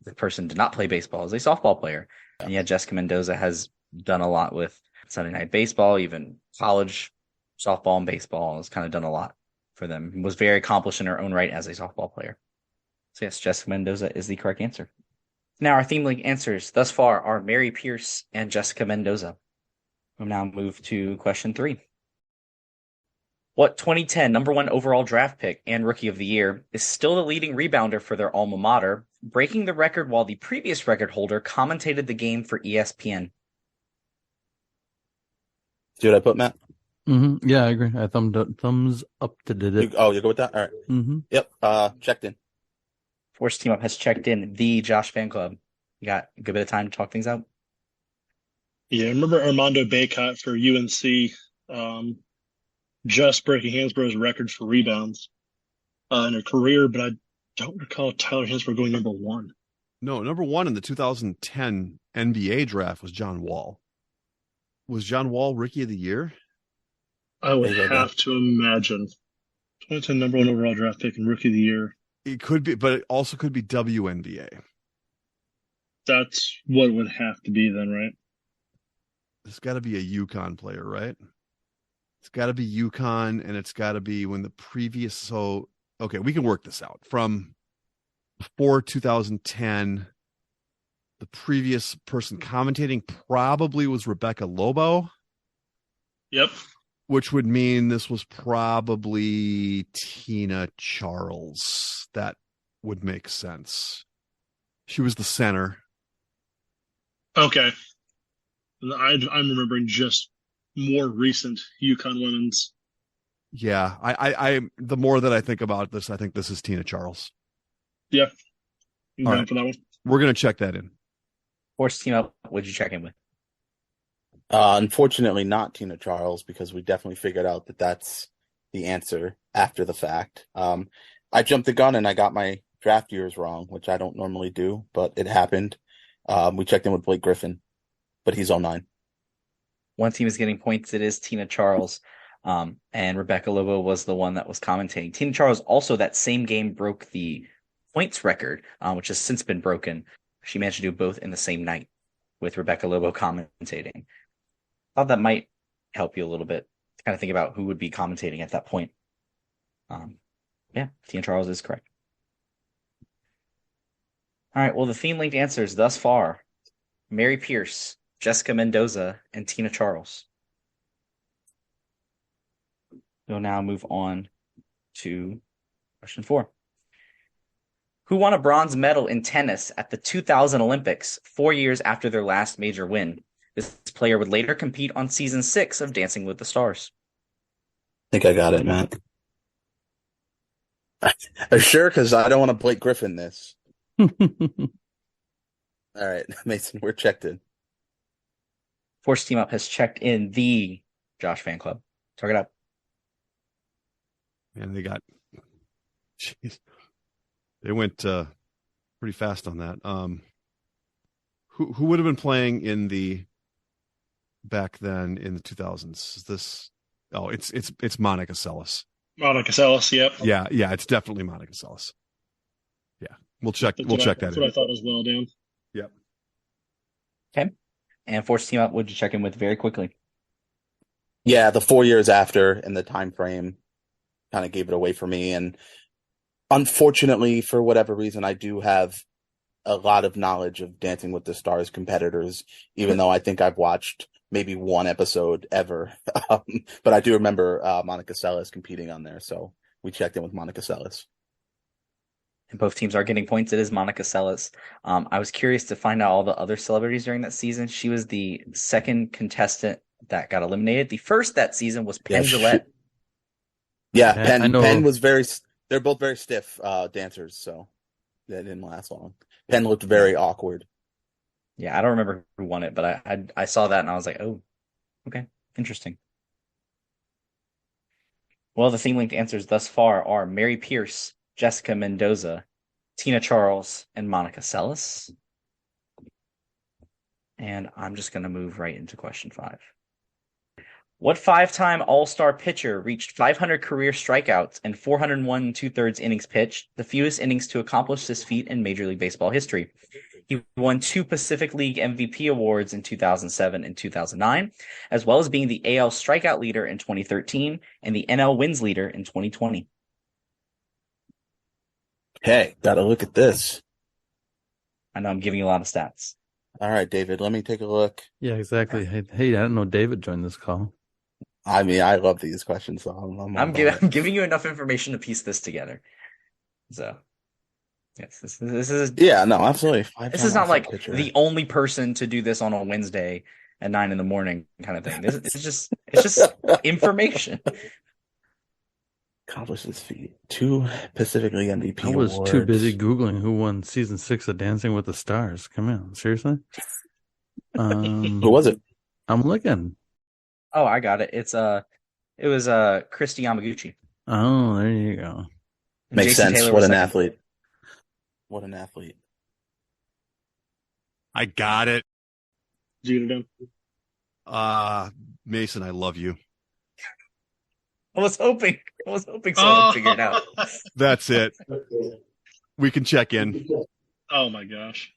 the person did not play baseball as a softball player. And yet Jessica Mendoza has done a lot with Sunday Night Baseball, even college softball and baseball, has kind of done a lot for them. Was very accomplished in her own right as a softball player. So yes, Jessica Mendoza is the correct answer. Now our theme link answers thus far are Mary Pierce and Jessica Mendoza. We'll now move to question 3. What 2010 number 1 overall draft pick and rookie of the year is still the leading rebounder for their alma mater, breaking the record while the previous record holder commentated the game for ESPN? See what I put, Matt? Mm-hmm. Yeah, I agree. I thumbs up to did it. You go with that? All right. Mm-hmm. Yep. Checked in. Force Team Up has checked in. The Josh Fan Club. You got a good bit of time to talk things out? Yeah, I remember Armando Baycott for UNC just breaking Hansborough's record for rebounds in her career, but I don't recall Tyler Hansborough going number 1. No, number 1 in the 2010 NBA draft was John Wall. Was John Wall Rookie of the Year? I would have to imagine. 2010 number 1 overall draft pick and Rookie of the Year. It could be, but it also could be WNBA. That's what it would have to be then, right? It's got to be a UConn player, right? It's got to be UConn, and it's got to be when the previous. So, okay, we can work this out. From before 2010, the previous person commentating probably was Rebecca Lobo. Yep. Which would mean this was probably Tina Charles. That would make sense. She was the center. Okay. I'm remembering just more recent UConn women's. Yeah, I the more that I think about this, I think this is Tina Charles. Yeah. All right. For that one. We're going to check that in. Force Team Up, what'd you check in with? Unfortunately, not Tina Charles, because we definitely figured out that that's the answer after the fact. I jumped the gun and I got my draft years wrong, which I don't normally do, but it happened. We checked in with Blake Griffin, but he's 09. One team is getting points. It is Tina Charles. And Rebecca Lobo was the one that was commentating. Tina Charles also that same game broke the points record, which has since been broken. She managed to do both in the same night with Rebecca Lobo commentating. Thought that might help you a little bit to kind of think about who would be commentating at that point. Yeah, Tina Charles is correct. All right, well, the theme-linked answers thus far, Mary Pierce, Jessica Mendoza, and Tina Charles. We'll now move on to question 4. Who won a bronze medal in tennis at the 2000 Olympics 4 years after their last major win? This player would later compete on season 6 of Dancing with the Stars. I think I got it, Matt. Are you sure? Because I don't want to Blake Griffin this. All right, Mason, we're checked in. Force Team Up has checked in the Josh fan club. Talk it up. And they went pretty fast on that. Who would have been playing back then in the 2000s? Is this? Oh, it's Monica Seles. Monica Seles, yep. Yeah, it's definitely Monica Seles. Yeah, we'll check that. That's what I thought as well, Dan. Yep. Okay. And Force Team Up, would you check in with very quickly? Yeah, the 4 years after and the time frame kind of gave it away for me. And unfortunately, for whatever reason, I do have a lot of knowledge of Dancing with the Stars competitors, even though I think I've watched maybe one episode ever. But I do remember Monica Seles competing on there. So we checked in with Monica Seles. And both teams are getting points. It is Monica Seles. I was curious to find out all the other celebrities during that season. She was the second contestant that got eliminated. The first that season was Penn Jillette. Yeah, Penn was they're both very stiff dancers, so that didn't last long. Penn looked very awkward. Yeah, I don't remember who won it, but I saw that and I was like, oh, okay, interesting. Well, the theme linked answers thus far are Mary Pierce, Jessica Mendoza, Tina Charles, and Monica Seles. And I'm just going to move right into question 5. What 5-time All-Star pitcher reached 500 career strikeouts and 401 2/3 innings pitched, the fewest innings to accomplish this feat in Major League Baseball history? He won 2 Pacific League MVP awards in 2007 and 2009, as well as being the AL strikeout leader in 2013 and the NL wins leader in 2020. Hey, gotta look at this. I know I'm giving you a lot of stats. All right, David, let me take a look. Yeah, exactly. Hey, I didn't know David joined this call. I mean, I love these questions, so I'm giving you enough information to piece this together. So, yes, this is yeah, no, absolutely. This is not like the only person to do this on a Wednesday at 9 a.m. kind of thing. It's just information. Accomplished this feat. 2 Pacific League MVP I was awards. too busy Googling who won season 6 of Dancing with the Stars. Come on, seriously? Who was it? I'm looking. Oh, I got it. It was Christy Yamaguchi. Oh, there you go. Makes Jason sense. Taylor What was an second. athlete. What an athlete. I got it. Did you get it done? Mason, I love you. I was hoping someone would figure it out. That's it. We can check in. Oh my gosh.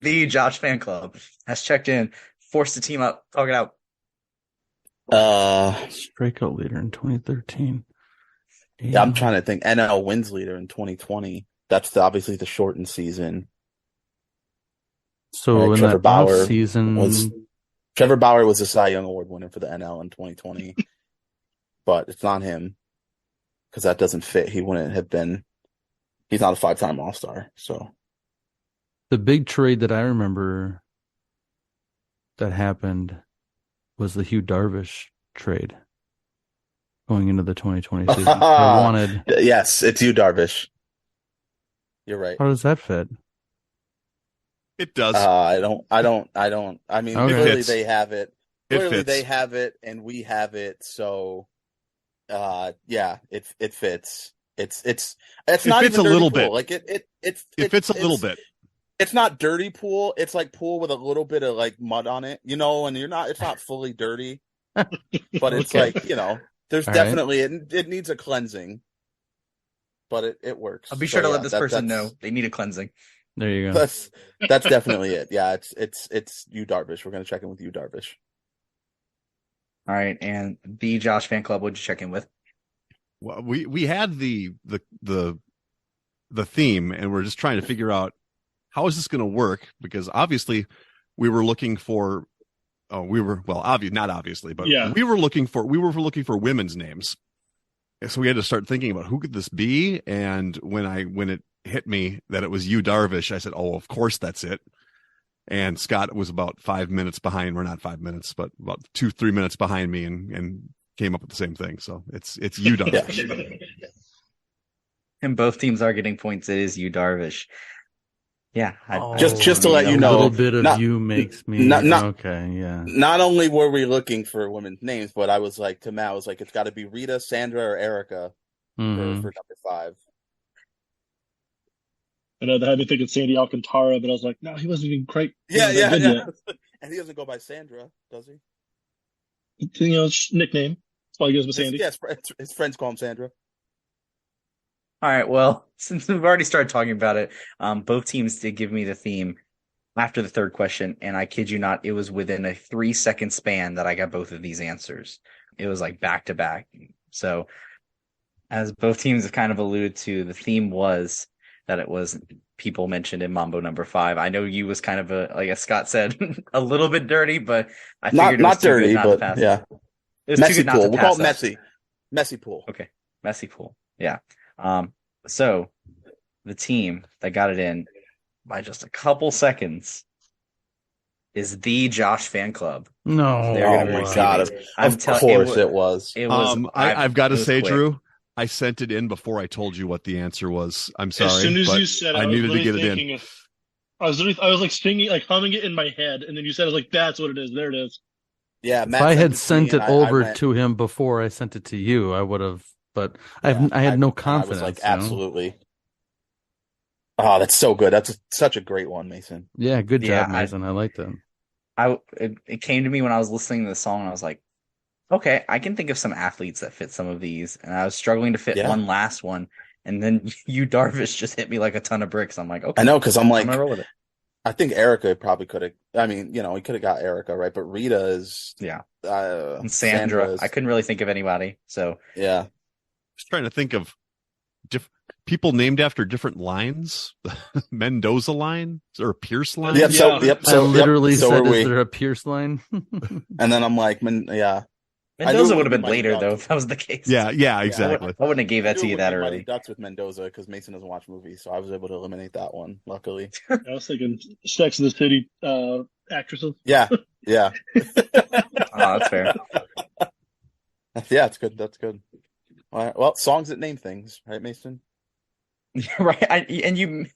The Josh fan club has checked in, forced the team up. Talk it out. Strikeout leader in 2013. Yeah, I'm trying to think. NL wins leader in 2020. That's obviously the shortened season. So in that off season, Trevor Bauer was the Cy Young Award winner for the NL in 2020, but it's not him because that doesn't fit. He wouldn't have been. He's not a 5-time All-Star. So the big trade that I remember that happened was the Hugh Darvish trade going into the 2020 season. I wanted. Yes, it's you, Darvish. You're right. How does that fit? It does. I don't. I mean, Okay. clearly they have it. Clearly fits. they have it, and we have it. So, yeah, it fits. It's not fits even a dirty little pool. bit. Like it fits a little bit. It's not dirty pool. It's like pool with a little bit of like mud on it, you know. And it's not fully dirty, but it's Okay. like, you know, there's All definitely it needs a cleansing, but it works. I'll be So, sure to yeah, let this person know they need a cleansing. There you go. That's definitely it. Yeah, it's you, Darvish. We're gonna check in with you, Darvish. All right, and the Josh fan club, what'd you check in with? Well, we had the theme, and we're just trying to figure out how is this going to work, because obviously we were looking for not obviously, but Yeah. we were looking for women's names. So we had to start thinking about who could this be, and when it hit me that it was you, Darvish, I said, "Oh, of course that's it." And Scott was about 5 minutes behind. We're not 5 minutes, but about 2-3 minutes behind me, and came up with the same thing. So it's you, Darvish. And both teams are getting points. It is you, Darvish. Yeah, Just to let a you know, little bit of not you makes me not okay. Yeah. not only were we looking for women's names, but I was like to Matt, I was like, it's got to be Rita, Sandra, or Erica Hmm. for number 5. I know that had me thinking Sandy Alcantara, but I was like, no, he wasn't even quite Yeah, that yeah, good yeah. yet. And he doesn't go by Sandra, does he? It's nickname. That's why he goes with Sandy. His friends call him Sandra. All right. Well, since we've already started talking about it, both teams did give me the theme after the third question, and I kid you not, it was within a 3-second span that I got both of these answers. It was like back to back. So, as both teams have kind of alluded to, the theme was that it was people mentioned in Mambo number 5. I know you was kind of like as Scott said, a little bit dirty, but I figured it was Not too dirty, good not but to pass. yeah. It was Messy too good not pool. to We'll pass call it up. messy. Messy pool. Okay, messy pool. Yeah. So the team that got it in by just a couple seconds is the Josh fan club. No. They're going to be my receiving. God. Of course it was. It was. I've got to say, quick. Drew, I sent it in before I told you what the answer was. I'm sorry. As soon as but you said it, I needed to get it in. I was like singing, like humming it in my head, and then you said, "I was like, that's what it is. There it is." Yeah, If I had sent it over went, to him before I sent it to you, I would have. But yeah, I had no I confidence. was like, absolutely. Oh, that's so good. That's such a great one, Mason. Yeah, good job, Mason. I like that. It came to me when I was listening to the song, and I was like, okay, I can think of some athletes that fit some of these, and I was struggling to fit one last one, and then you, Darvish, just hit me like a ton of bricks. I'm like, okay, I know, because I'm like, gonna roll with it. I think Erica probably could have. I mean, he could have got Erica right, but Rita is and Sandra. I couldn't really think of anybody, so yeah. I was trying to think of people named after different lines. Mendoza line or Pierce line. Yep. I literally said, "Is there a Pierce line?" And then I'm like, Mendoza would have been later though if that was the case. Yeah, exactly. I wouldn't have gave that to you that early. Mighty Ducks with Mendoza because Mason doesn't watch movies, so I was able to eliminate that one. Luckily, I was thinking Sex and the City actresses. Yeah. Oh, that's fair. Yeah, it's good. That's good. All right. Well, songs that name things, right, Mason? Right. You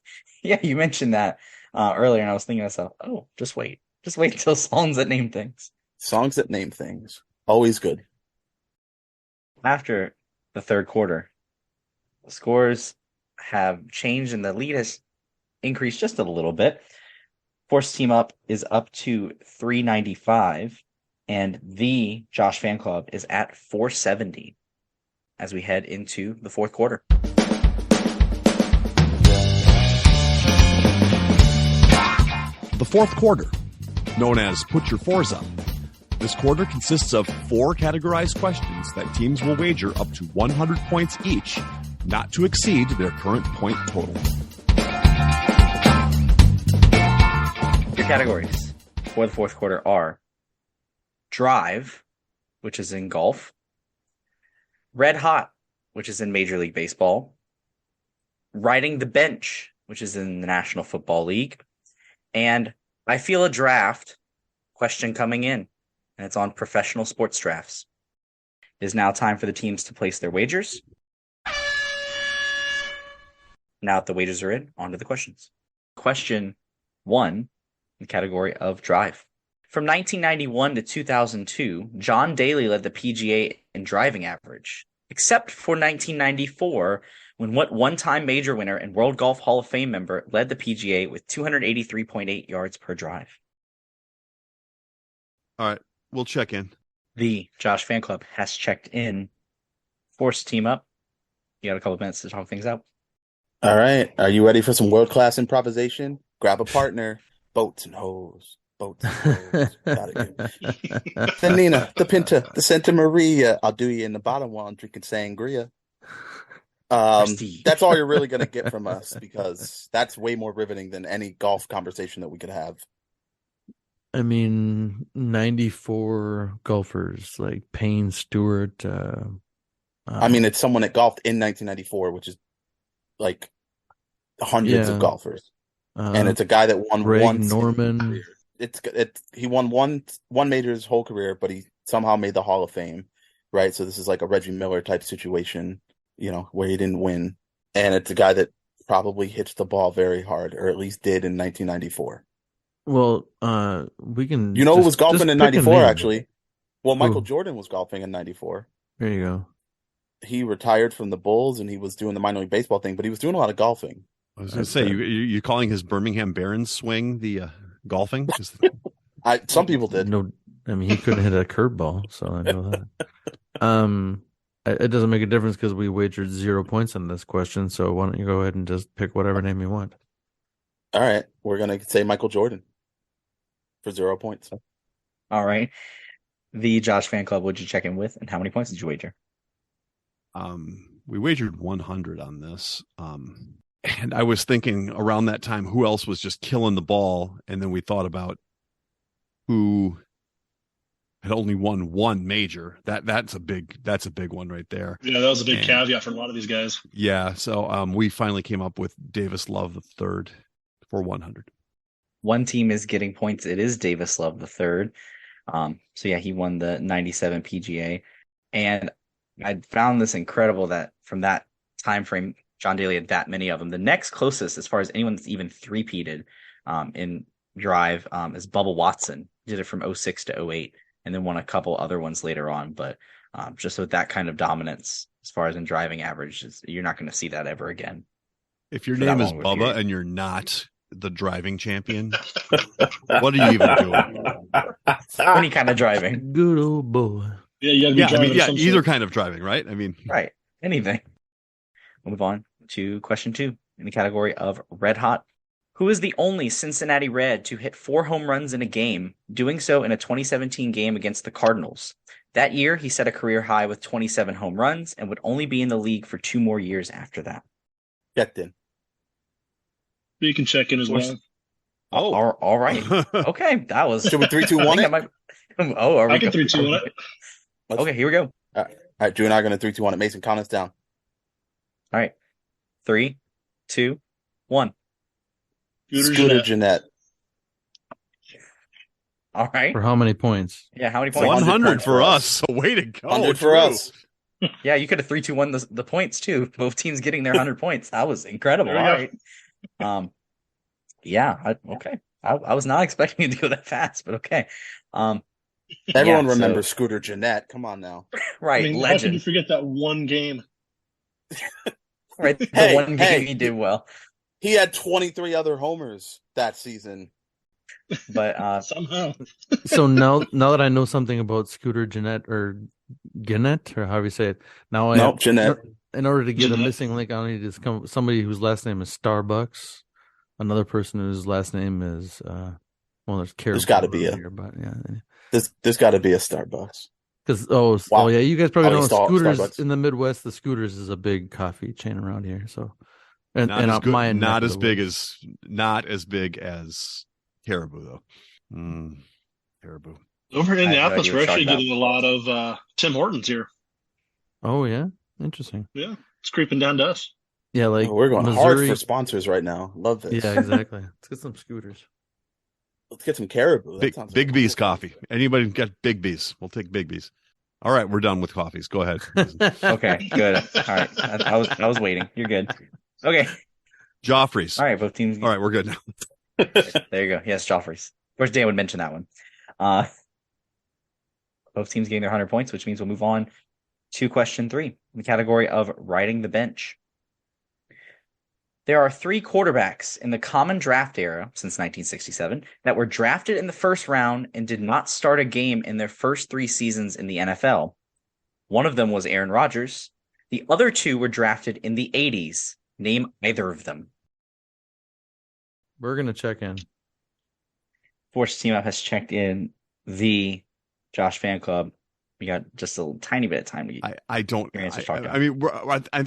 mentioned that earlier, and I was thinking to myself, oh, just wait until songs that name things. Songs that name things, always good. After the third quarter, the scores have changed, and the lead has increased just a little bit. Force team up is up to 395, and the Josh fan club is at 470 as we head into the fourth quarter. The fourth quarter, known as Put Your Fours Up. This quarter consists of 4 categorized questions that teams will wager up to 100 points each, not to exceed their current point total. Your categories for the fourth quarter are Drive, which is in golf, Red Hot, which is in Major League Baseball, Riding the Bench, which is in the National Football League, and I Feel a Draft question coming in, and it's on professional sports drafts. It is now time for the teams to place their wagers. Now that the wagers are in, on to the questions. Question 1, in the category of drive. From 1991 to 2002, John Daly led the PGA in driving average, except for 1994, when what one-time major winner and World Golf Hall of Fame member led the PGA with 283.8 yards per drive. All right, we'll check in. The Josh fan club has checked in. Force team up. You got a couple of minutes to talk things out. All right. Are you ready for some world-class improvisation? Grab a partner. Boats and hoes. Boats and hoes. The Nina, the Pinta, the Santa Maria. I'll do you in the bottom while I'm drinking sangria. That's all you're really going to get from us because that's way more riveting than any golf conversation that we could have. I mean, 94 golfers like Payne Stewart. I mean, it's someone that golfed in 1994, which is like hundreds of golfers, and it's a guy that won once. Norman. He won one major his whole career, but he somehow made the Hall of Fame, right? So this is like a Reggie Miller type situation, where he didn't win, and it's a guy that probably hits the ball very hard, or at least did in 1994. Well, we can You know who was golfing just in pick a 94, name. actually? Well, Michael Who? Jordan was golfing in 94. There you go. He retired from the Bulls and he was doing the minor league baseball thing, but he was doing a lot of golfing. I was going to say, you calling his Birmingham Barons swing the golfing? Some people did. No, I mean he couldn't hit a curveball, so I know that. It doesn't make a difference because we wagered 0 points on this question. So why don't you go ahead and just pick whatever name you want? All right, we're gonna say Michael Jordan for 0 points. All right. The Josh fan club, what'd you check in with, and how many points did you wager? We wagered 100 on this. And I was thinking around that time, who else was just killing the ball? And then we thought about who had only won one major. That's a big one right there. Yeah, that was a big caveat for a lot of these guys. Yeah. So we finally came up with Davis Love III for 100. One team is getting points. It is Davis Love III. So yeah, he won the 97 PGA. And I found this incredible that from that time frame, John Daly had that many of them. The next closest, as far as anyone that's even three-peated in drive, is Bubba Watson. He did it from 06 to 08, and then won a couple other ones later on. But just with that kind of dominance, as far as in driving averages, you're not going to see that ever again. If your name is Bubba and you're not the driving champion, what are you even doing? Any kind of driving. Good old boy. Yeah, you gotta be driving either kind of driving, right? I mean, right. Anything. We'll move on to question 2 in the category of red hot. Who is the only Cincinnati Red to hit 4 home runs in a game, doing so in a 2017 game against the Cardinals? That year, he set a career high with 27 home runs and would only be in the league for 2 more years after that. Checked in. You can check in as well. Oh, all right. Okay, that was. Should we 3-2-1 it? Are we? I can 3-2-1 it. Okay, here we go. All right, Drew and I are going to 3-2-1 it. Mason, count us down. All right. 3, 2, 1. Scooter Jeanette. All right. For how many points? Yeah, how many points? 100 for us. So way to go. 100 for us. Yeah, you could have 3-2-1 the points too. Both teams getting their 100 points. That was incredible. All right. Yeah. Okay. I was not expecting it to go that fast, but okay. Everyone remembers Scooter Jeanette. Come on now. Right. I mean, legend. how can you forget that one game? Right. The one game he did well. He had 23 other homers that season. But somehow. So now that I know something about Scooter Jeanette or Gannett or however you say it, now I have, Jeanette. In order to get Jeanette. a missing link, I need to somebody whose last name is Starbucks, another person whose last name is there's Caribou. There's got to be here, but yeah. There's got to be a Starbucks. Because yeah, you guys probably know Scooters Starbucks. in the Midwest. The Scooters is a big coffee chain around here. So, not as big as Caribou though. Caribou. Over in Indianapolis, we're actually about. getting a lot of Tim Hortons here. Oh yeah, interesting. Yeah, it's creeping down to us. Yeah, like we're going Missouri. hard for sponsors right now. Love this. Yeah, exactly. Let's get some Scooters. Let's get some Caribou. Big B's coffee. Anybody got Big B's? We'll take Big B's. All right, we're done with coffees. Go ahead. Okay, good. All right, I was waiting. You're good. Okay. Joffrey's. All right, both teams. All right, we're good now. There you go. Yes, Joffrey's. Of course, Dan would mention that one. Both teams getting their 100 points, which means we'll move on to question 3 in the category of riding the bench. There are 3 quarterbacks in the common draft era since 1967 that were drafted in the first round and did not start a game in their first 3 seasons in the NFL. One of them was Aaron Rodgers. The other 2 were drafted in the 80s. Name either of them. We're gonna check in. Force Team Up has checked in. The Josh fan club. We got just a tiny bit of time to. I think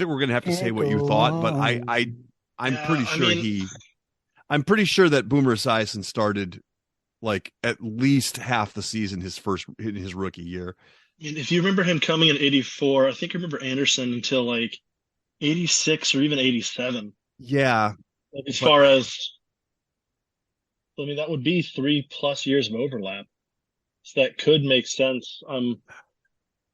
we're gonna have to say what you thought, but I'm pretty sure that Boomer Esiason started like at least half the season his rookie year. And if you remember him coming in 84, I think I remember Anderson until like 86 or even 87. Yeah. Far as, I mean, that would be 3+ years of overlap. So that could make sense.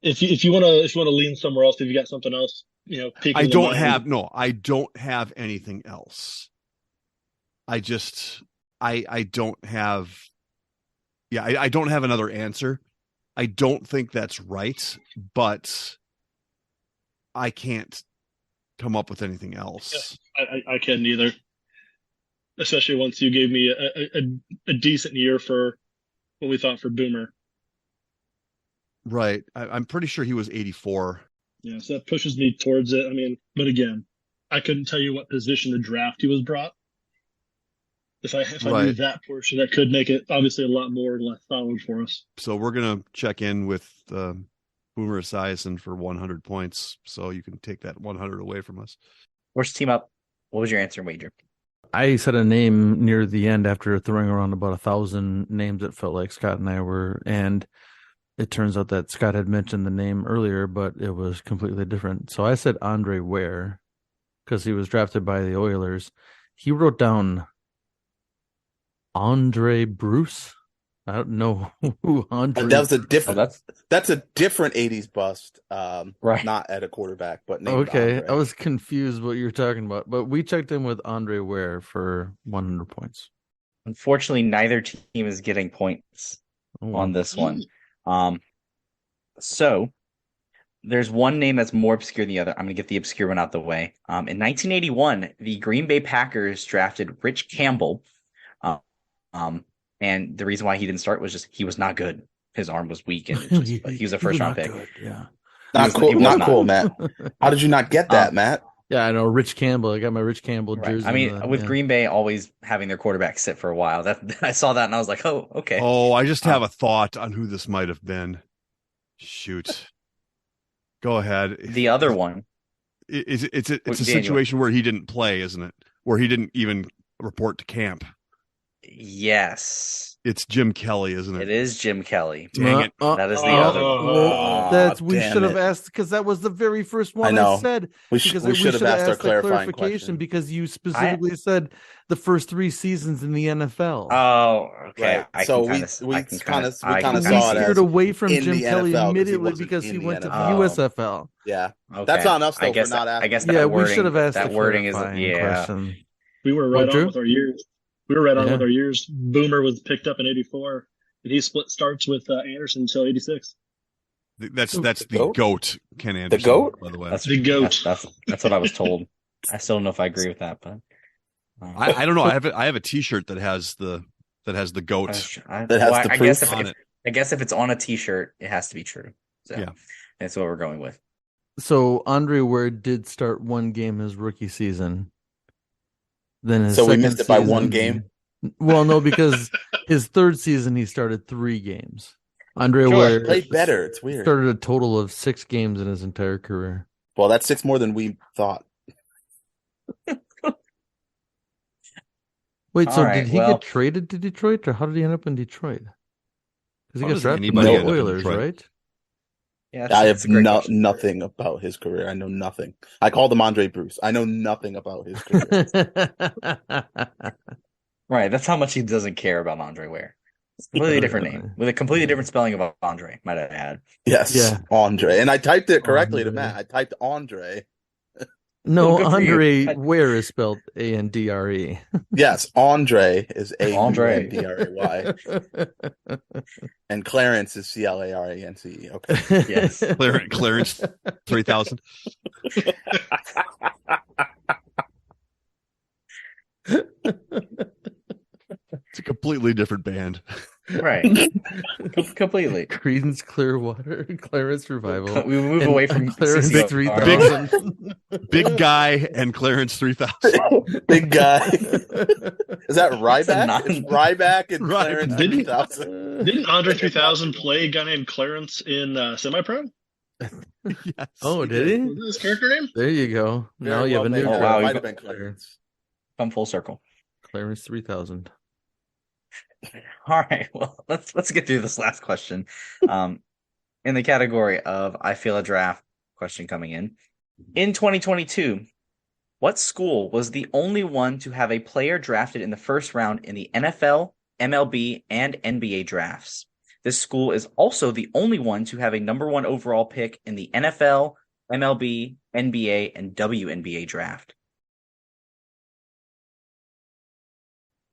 If you want to lean somewhere else, if you got something else. peeking I in the don't mind. I don't have anything else. I don't have, I don't have another answer. I don't think that's right, but I can't come up with anything else. I couldn't either, especially once you gave me a decent year for what we thought for Boomer. Right. I'm pretty sure he was 84. Yeah, so that pushes me towards it. I mean, but again, I couldn't tell you what position the draft he was brought. If I knew Right. that portion, that could make it obviously a lot more less solid for us. So we're going to check in with Boomer Esiason for 100 points. So you can take that 100 away from us. Worst team up. What was your answer and wager? I said a name near the end after throwing around about 1,000 names. It felt like Scott and I were, and it turns out that Scott had mentioned the name earlier, but it was completely different. So I said Andre Ware because he was drafted by the Oilers. He wrote down Andre Bruce. I don't know who Andre. That was a different. Oh, that's a different '80s bust. Right. Not at a quarterback, but named Okay, Andre. I was confused what you're talking about, but we checked in with Andre Ware for 100 points. Unfortunately, neither team is getting points on this one. So there's one name that's more obscure than the other. I'm going to get the obscure one out the way. In 1981, the Green Bay Packers drafted Rich Campbell. And the reason why he didn't start was just he was not good. His arm was weak, and he was a first round pick. Good, yeah, Not cool, Matt. How did you not get that, Matt? Yeah, I know Rich Campbell. I got my Rich Campbell jersey. I mean, with Green Bay always having their quarterback sit for a while, that I saw that and I was like, oh, okay. Oh, I just have a thought on who this might have been. Shoot, go ahead. The other one. It's a situation where he didn't play, isn't it? Where he didn't even report to camp. Yes. It's Jim Kelly, isn't it? It is Jim Kelly. Dang it. That is the other. We should have asked because that was the very first one I said. We should have asked our clarifying question because you specifically said the first 3 seasons in the NFL. Oh, okay. Right. We kind of saw it steered away from Jim Kelly NFL immediately because he went to the USFL. Yeah, okay. That's on us though for not asking. I guess that wording, we should have asked that wording is question. We were right on with our years. We were right on with our years. Boomer was picked up in '84, and he split starts with Anderson until '86. That's the goat, Ken Anderson. The goat, by the way. That's the goat. That's what I was told. I still don't know if I agree with that, but I don't know. I have a T-shirt that has the goat. I guess if it's on a T-shirt, it has to be true. So yeah, that's what we're going with. So Andre Ware did start one game his rookie season. Then we missed it by one game. Well, no, because his third season he started 3 games. Andre Ware played better. It's weird. Started a total of 6 games in his entire career. Well, that's 6 more than we thought. Wait, so did he get traded to Detroit, or how did he end up in Detroit? Because he got drafted by the Oilers, right? Yeah, I have nothing about his career. I know nothing. I called him Andre Bruce. I know nothing about his career. Right, that's how much he doesn't care about Andre Ware. It's a completely different name with a completely different spelling of Andre, might I add. Yes, Andre. And I typed it correctly to Matt. I typed Andre. No, Andre Ware is spelled Andre. Yes, Andre is Andrey. And Clarence is Clarance. Okay. Yes. Clarence 3000. It's a completely different band. Right. Completely. Creedence Clearwater, Clarence Revival. We move away from Clarence CCR. 3000. Big Guy and Clarence 3000. Big Guy. Is that Ryback? It's Ryback and Clarence 3000. Didn't Andre 3000 play a guy named Clarence in Semi-Pro? Yes. Oh, did he? Was that his character name? There you go. Now you have a new guy. Might have been Clarence. Come full circle. Clarence 3000. All right, well, let's get through this last question. In the category of I feel a draft question coming in. In 2022, what school was the only one to have a player drafted in the first round in the NFL, MLB, and NBA drafts? This school is also the only one to have a number 1 overall pick in the NFL, MLB, NBA, and WNBA draft.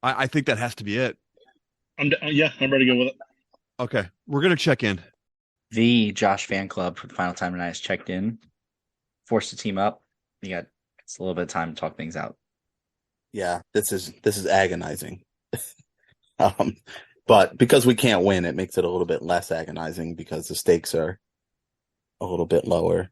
I think that has to be it. I'm ready to go with it. Okay, we're gonna check in. The Josh fan club for the final time tonight has checked in, forced the team up. You got it's a little bit of time to talk things out. Yeah, this is agonizing. But because we can't win, it makes it a little bit less agonizing because the stakes are a little bit lower.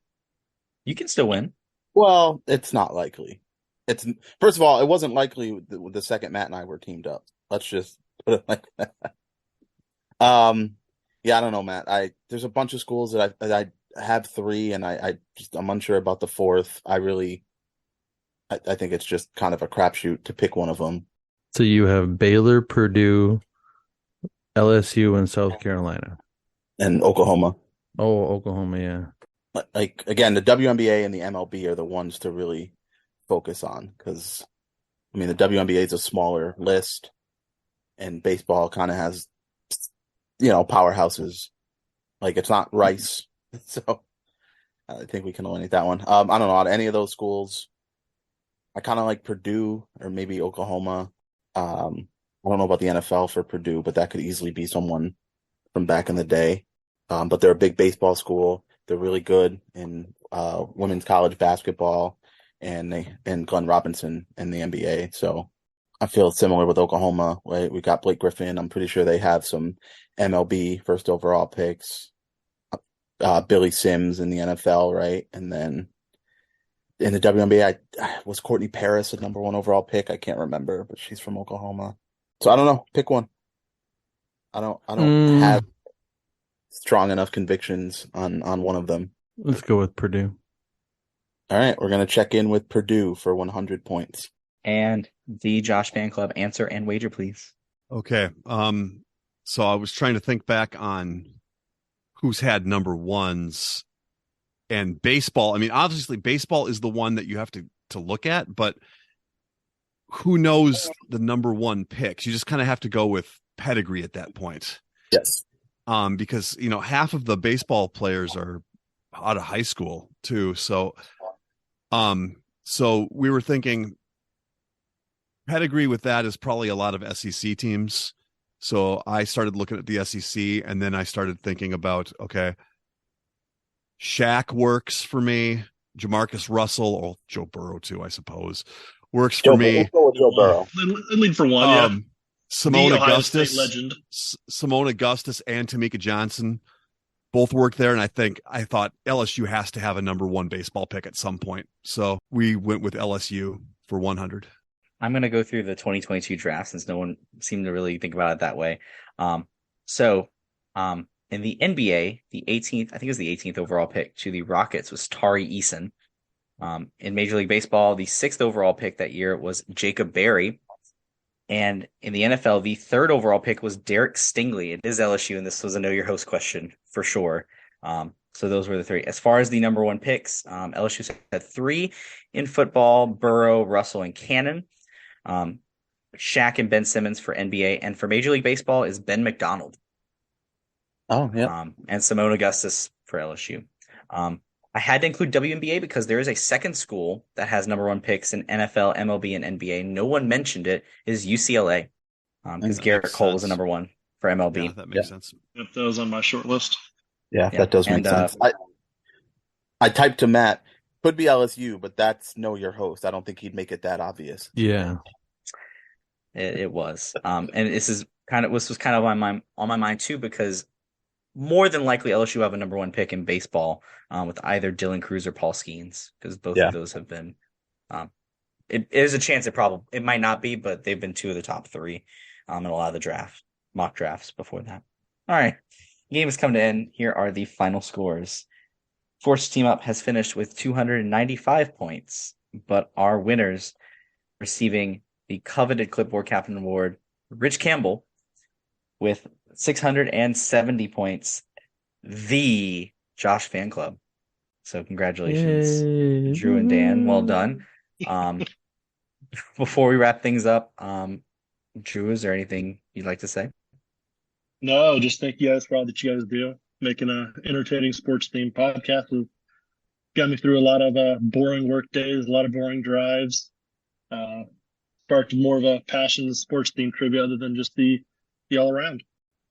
You can still win. Well, it's not likely. It's first of all, it wasn't likely the second Matt and I were teamed up. Let's just put it like that. Yeah, I don't know, Matt. There's a bunch of schools that I have three, and I'm unsure about the fourth. I think it's just kind of a crapshoot to pick one of them. So you have Baylor, Purdue, LSU, and South Carolina. And Oklahoma. Oh, Oklahoma, yeah. Like again, the WNBA and the MLB are the ones to really focus on because, I mean, the WNBA is a smaller list, and baseball kind of has, powerhouses. Like it's not Rice, so I think we can eliminate that one. I don't know out of any of those schools. I kind of like Purdue or maybe Oklahoma. I don't know about the NFL for Purdue, but that could easily be someone from back in the day. But they're a big baseball school. They're really good in women's college basketball, and Glenn Robinson in the NBA. So I feel similar with Oklahoma. We got Blake Griffin. I'm pretty sure they have some MLB first overall picks. Billy Sims in the NFL, right? And then in the WNBA, was Courtney Paris a number one overall pick? I can't remember, but she's from Oklahoma. So I don't know. Pick one. I don't have strong enough convictions on one of them. Let's go with Purdue. All right, we're gonna check in with Purdue for 100 points. And the Josh fan club answer and wager, please. Okay. So I was trying to think back on who's had number ones, and baseball. I mean, obviously baseball is the one that you have to look at, but who knows the number one picks? You just kind of have to go with pedigree at that point. Yes. Because half of the baseball players are out of high school too. So we were thinking pedigree with that is probably a lot of SEC teams. So I started looking at the SEC, and then I started thinking about, okay, Shaq works for me. Jamarcus Russell, or Joe Burrow too, I suppose, works for me. Joe Burrow. Lead for one, yeah. Simone Augustus, legend. Simone Augustus and Tamika Johnson both worked there, and I thought LSU has to have a number one baseball pick at some point. So we went with LSU for 100. I'm going to go through the 2022 draft since no one seemed to really think about it that way. In the NBA, the 18th, I think it was the 18th overall pick to the Rockets was Tari Eason. In Major League Baseball, the 6th overall pick that year was Jacob Berry. And in the NFL, the 3rd overall pick was Derek Stingley. It is LSU, and this was a Know Your Host question for sure. So those were the three. As far as the number one picks, LSU had 3 in football: Burrow, Russell, and Cannon. Shaq and Ben Simmons for NBA, and for Major League Baseball is Ben McDonald. Oh, yeah. And Simone Augustus for LSU. I had to include WNBA because there is a second school that has number one picks in NFL, MLB, and NBA. No one mentioned it. Is UCLA because Garrett Cole was a number one for MLB. Yeah, that makes sense. Yep, that was on my short list. Yeah, that does make sense. I typed to Matt, could be LSU, but that's Know Your Host. I don't think he'd make it that obvious. Yeah. It was. And this was kind of on my mind too, because more than likely LSU will have a number one pick in baseball with either Dylan Cruz or Paul Skeens, because both of those have been. It is a chance it might not be, but they've been 2 of the top 3 in a lot of the mock drafts before that. All right, the game has come to end. Here are the final scores. Force Team Up has finished with 295 points, but our winners receiving the coveted Clipboard Captain Award, Rich Campbell, with 670 points, the Josh fan club. So congratulations, Yay. Drew and Dan. Well done. Before we wrap things up, Drew, is there anything you'd like to say? No, just thank you guys for all that you guys do. Making an entertaining sports themed podcast with got me through a lot of boring work days, a lot of boring drives. Sparked more of a passion in sports themed trivia other than just the all around.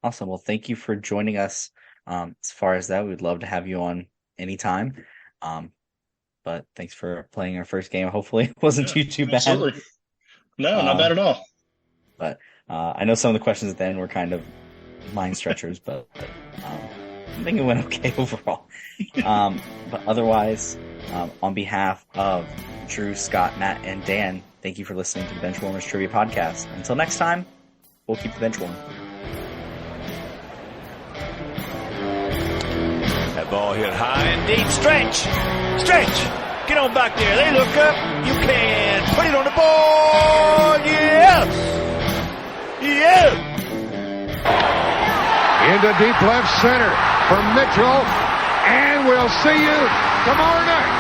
Awesome. Well, thank you for joining us. As far as that, we'd love to have you on anytime. But thanks for playing our first game. Hopefully it wasn't too bad. Absolutely. No, not bad at all. But I know some of the questions at the end were kind of mind stretchers, but I think it went okay overall. But otherwise, on behalf of Drew, Scott, Matt, and Dan, thank you for listening to the Benchwarmers Trivia Podcast. Until next time, we'll keep the bench warm. That ball hit high and deep. Stretch! Get on back there. They look up. You can put it on the board. Yes! Into deep left center for Mitchell. And we'll see you tomorrow night.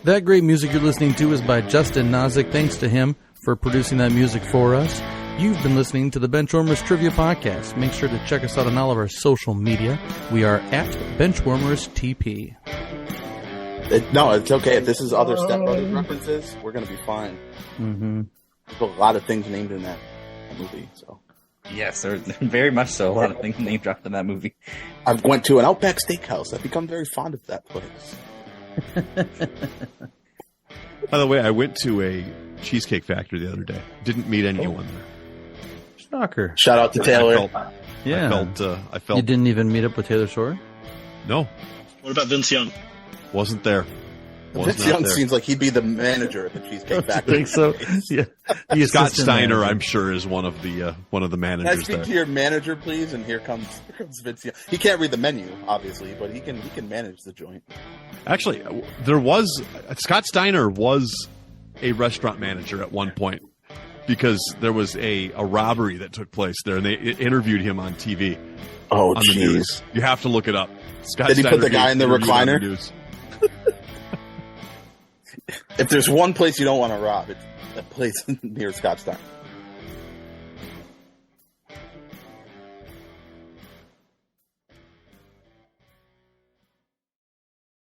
That great music you're listening to is by Justin Nozick. Thanks to him for producing that music for us. You've been listening to the Benchwarmers Trivia Podcast. Make sure to check us out on all of our social media. We are at Benchwarmers TP. No, it's okay. If this is other Step Brothers references, we're going to be fine. Mm-hmm. There's a lot of things named in that movie. So Yes, there's very much so a lot of things name dropped in that movie. I went to an Outback Steakhouse. I've become very fond of that place. By the way, I went to a Cheesecake Factory the other day. Didn't meet anyone there. Shocker. Shout out to Taylor. Yeah. I felt. You didn't even meet up with Taylor Shore? No, What about Vince Young? wasn't there. Vince Young seems like he'd be the manager at the Cheesecake I Factory. think so. Yeah. The Scott assistant Steiner, manager. I'm sure, is one of the Can I managers speak there. to your manager, please? And here comes Vince Young. He can't read the menu, obviously, but he can manage the joint. Actually, there was Scott Steiner was a restaurant manager at one point because there was a robbery that took place there, and they interviewed him on TV. Oh, on the jeez. news. You have to look it up. Scott Did he put Steiner the guy in the interviewed on recliner? news. If there's one place you don't want to rob, it's a place near Scott Steiner.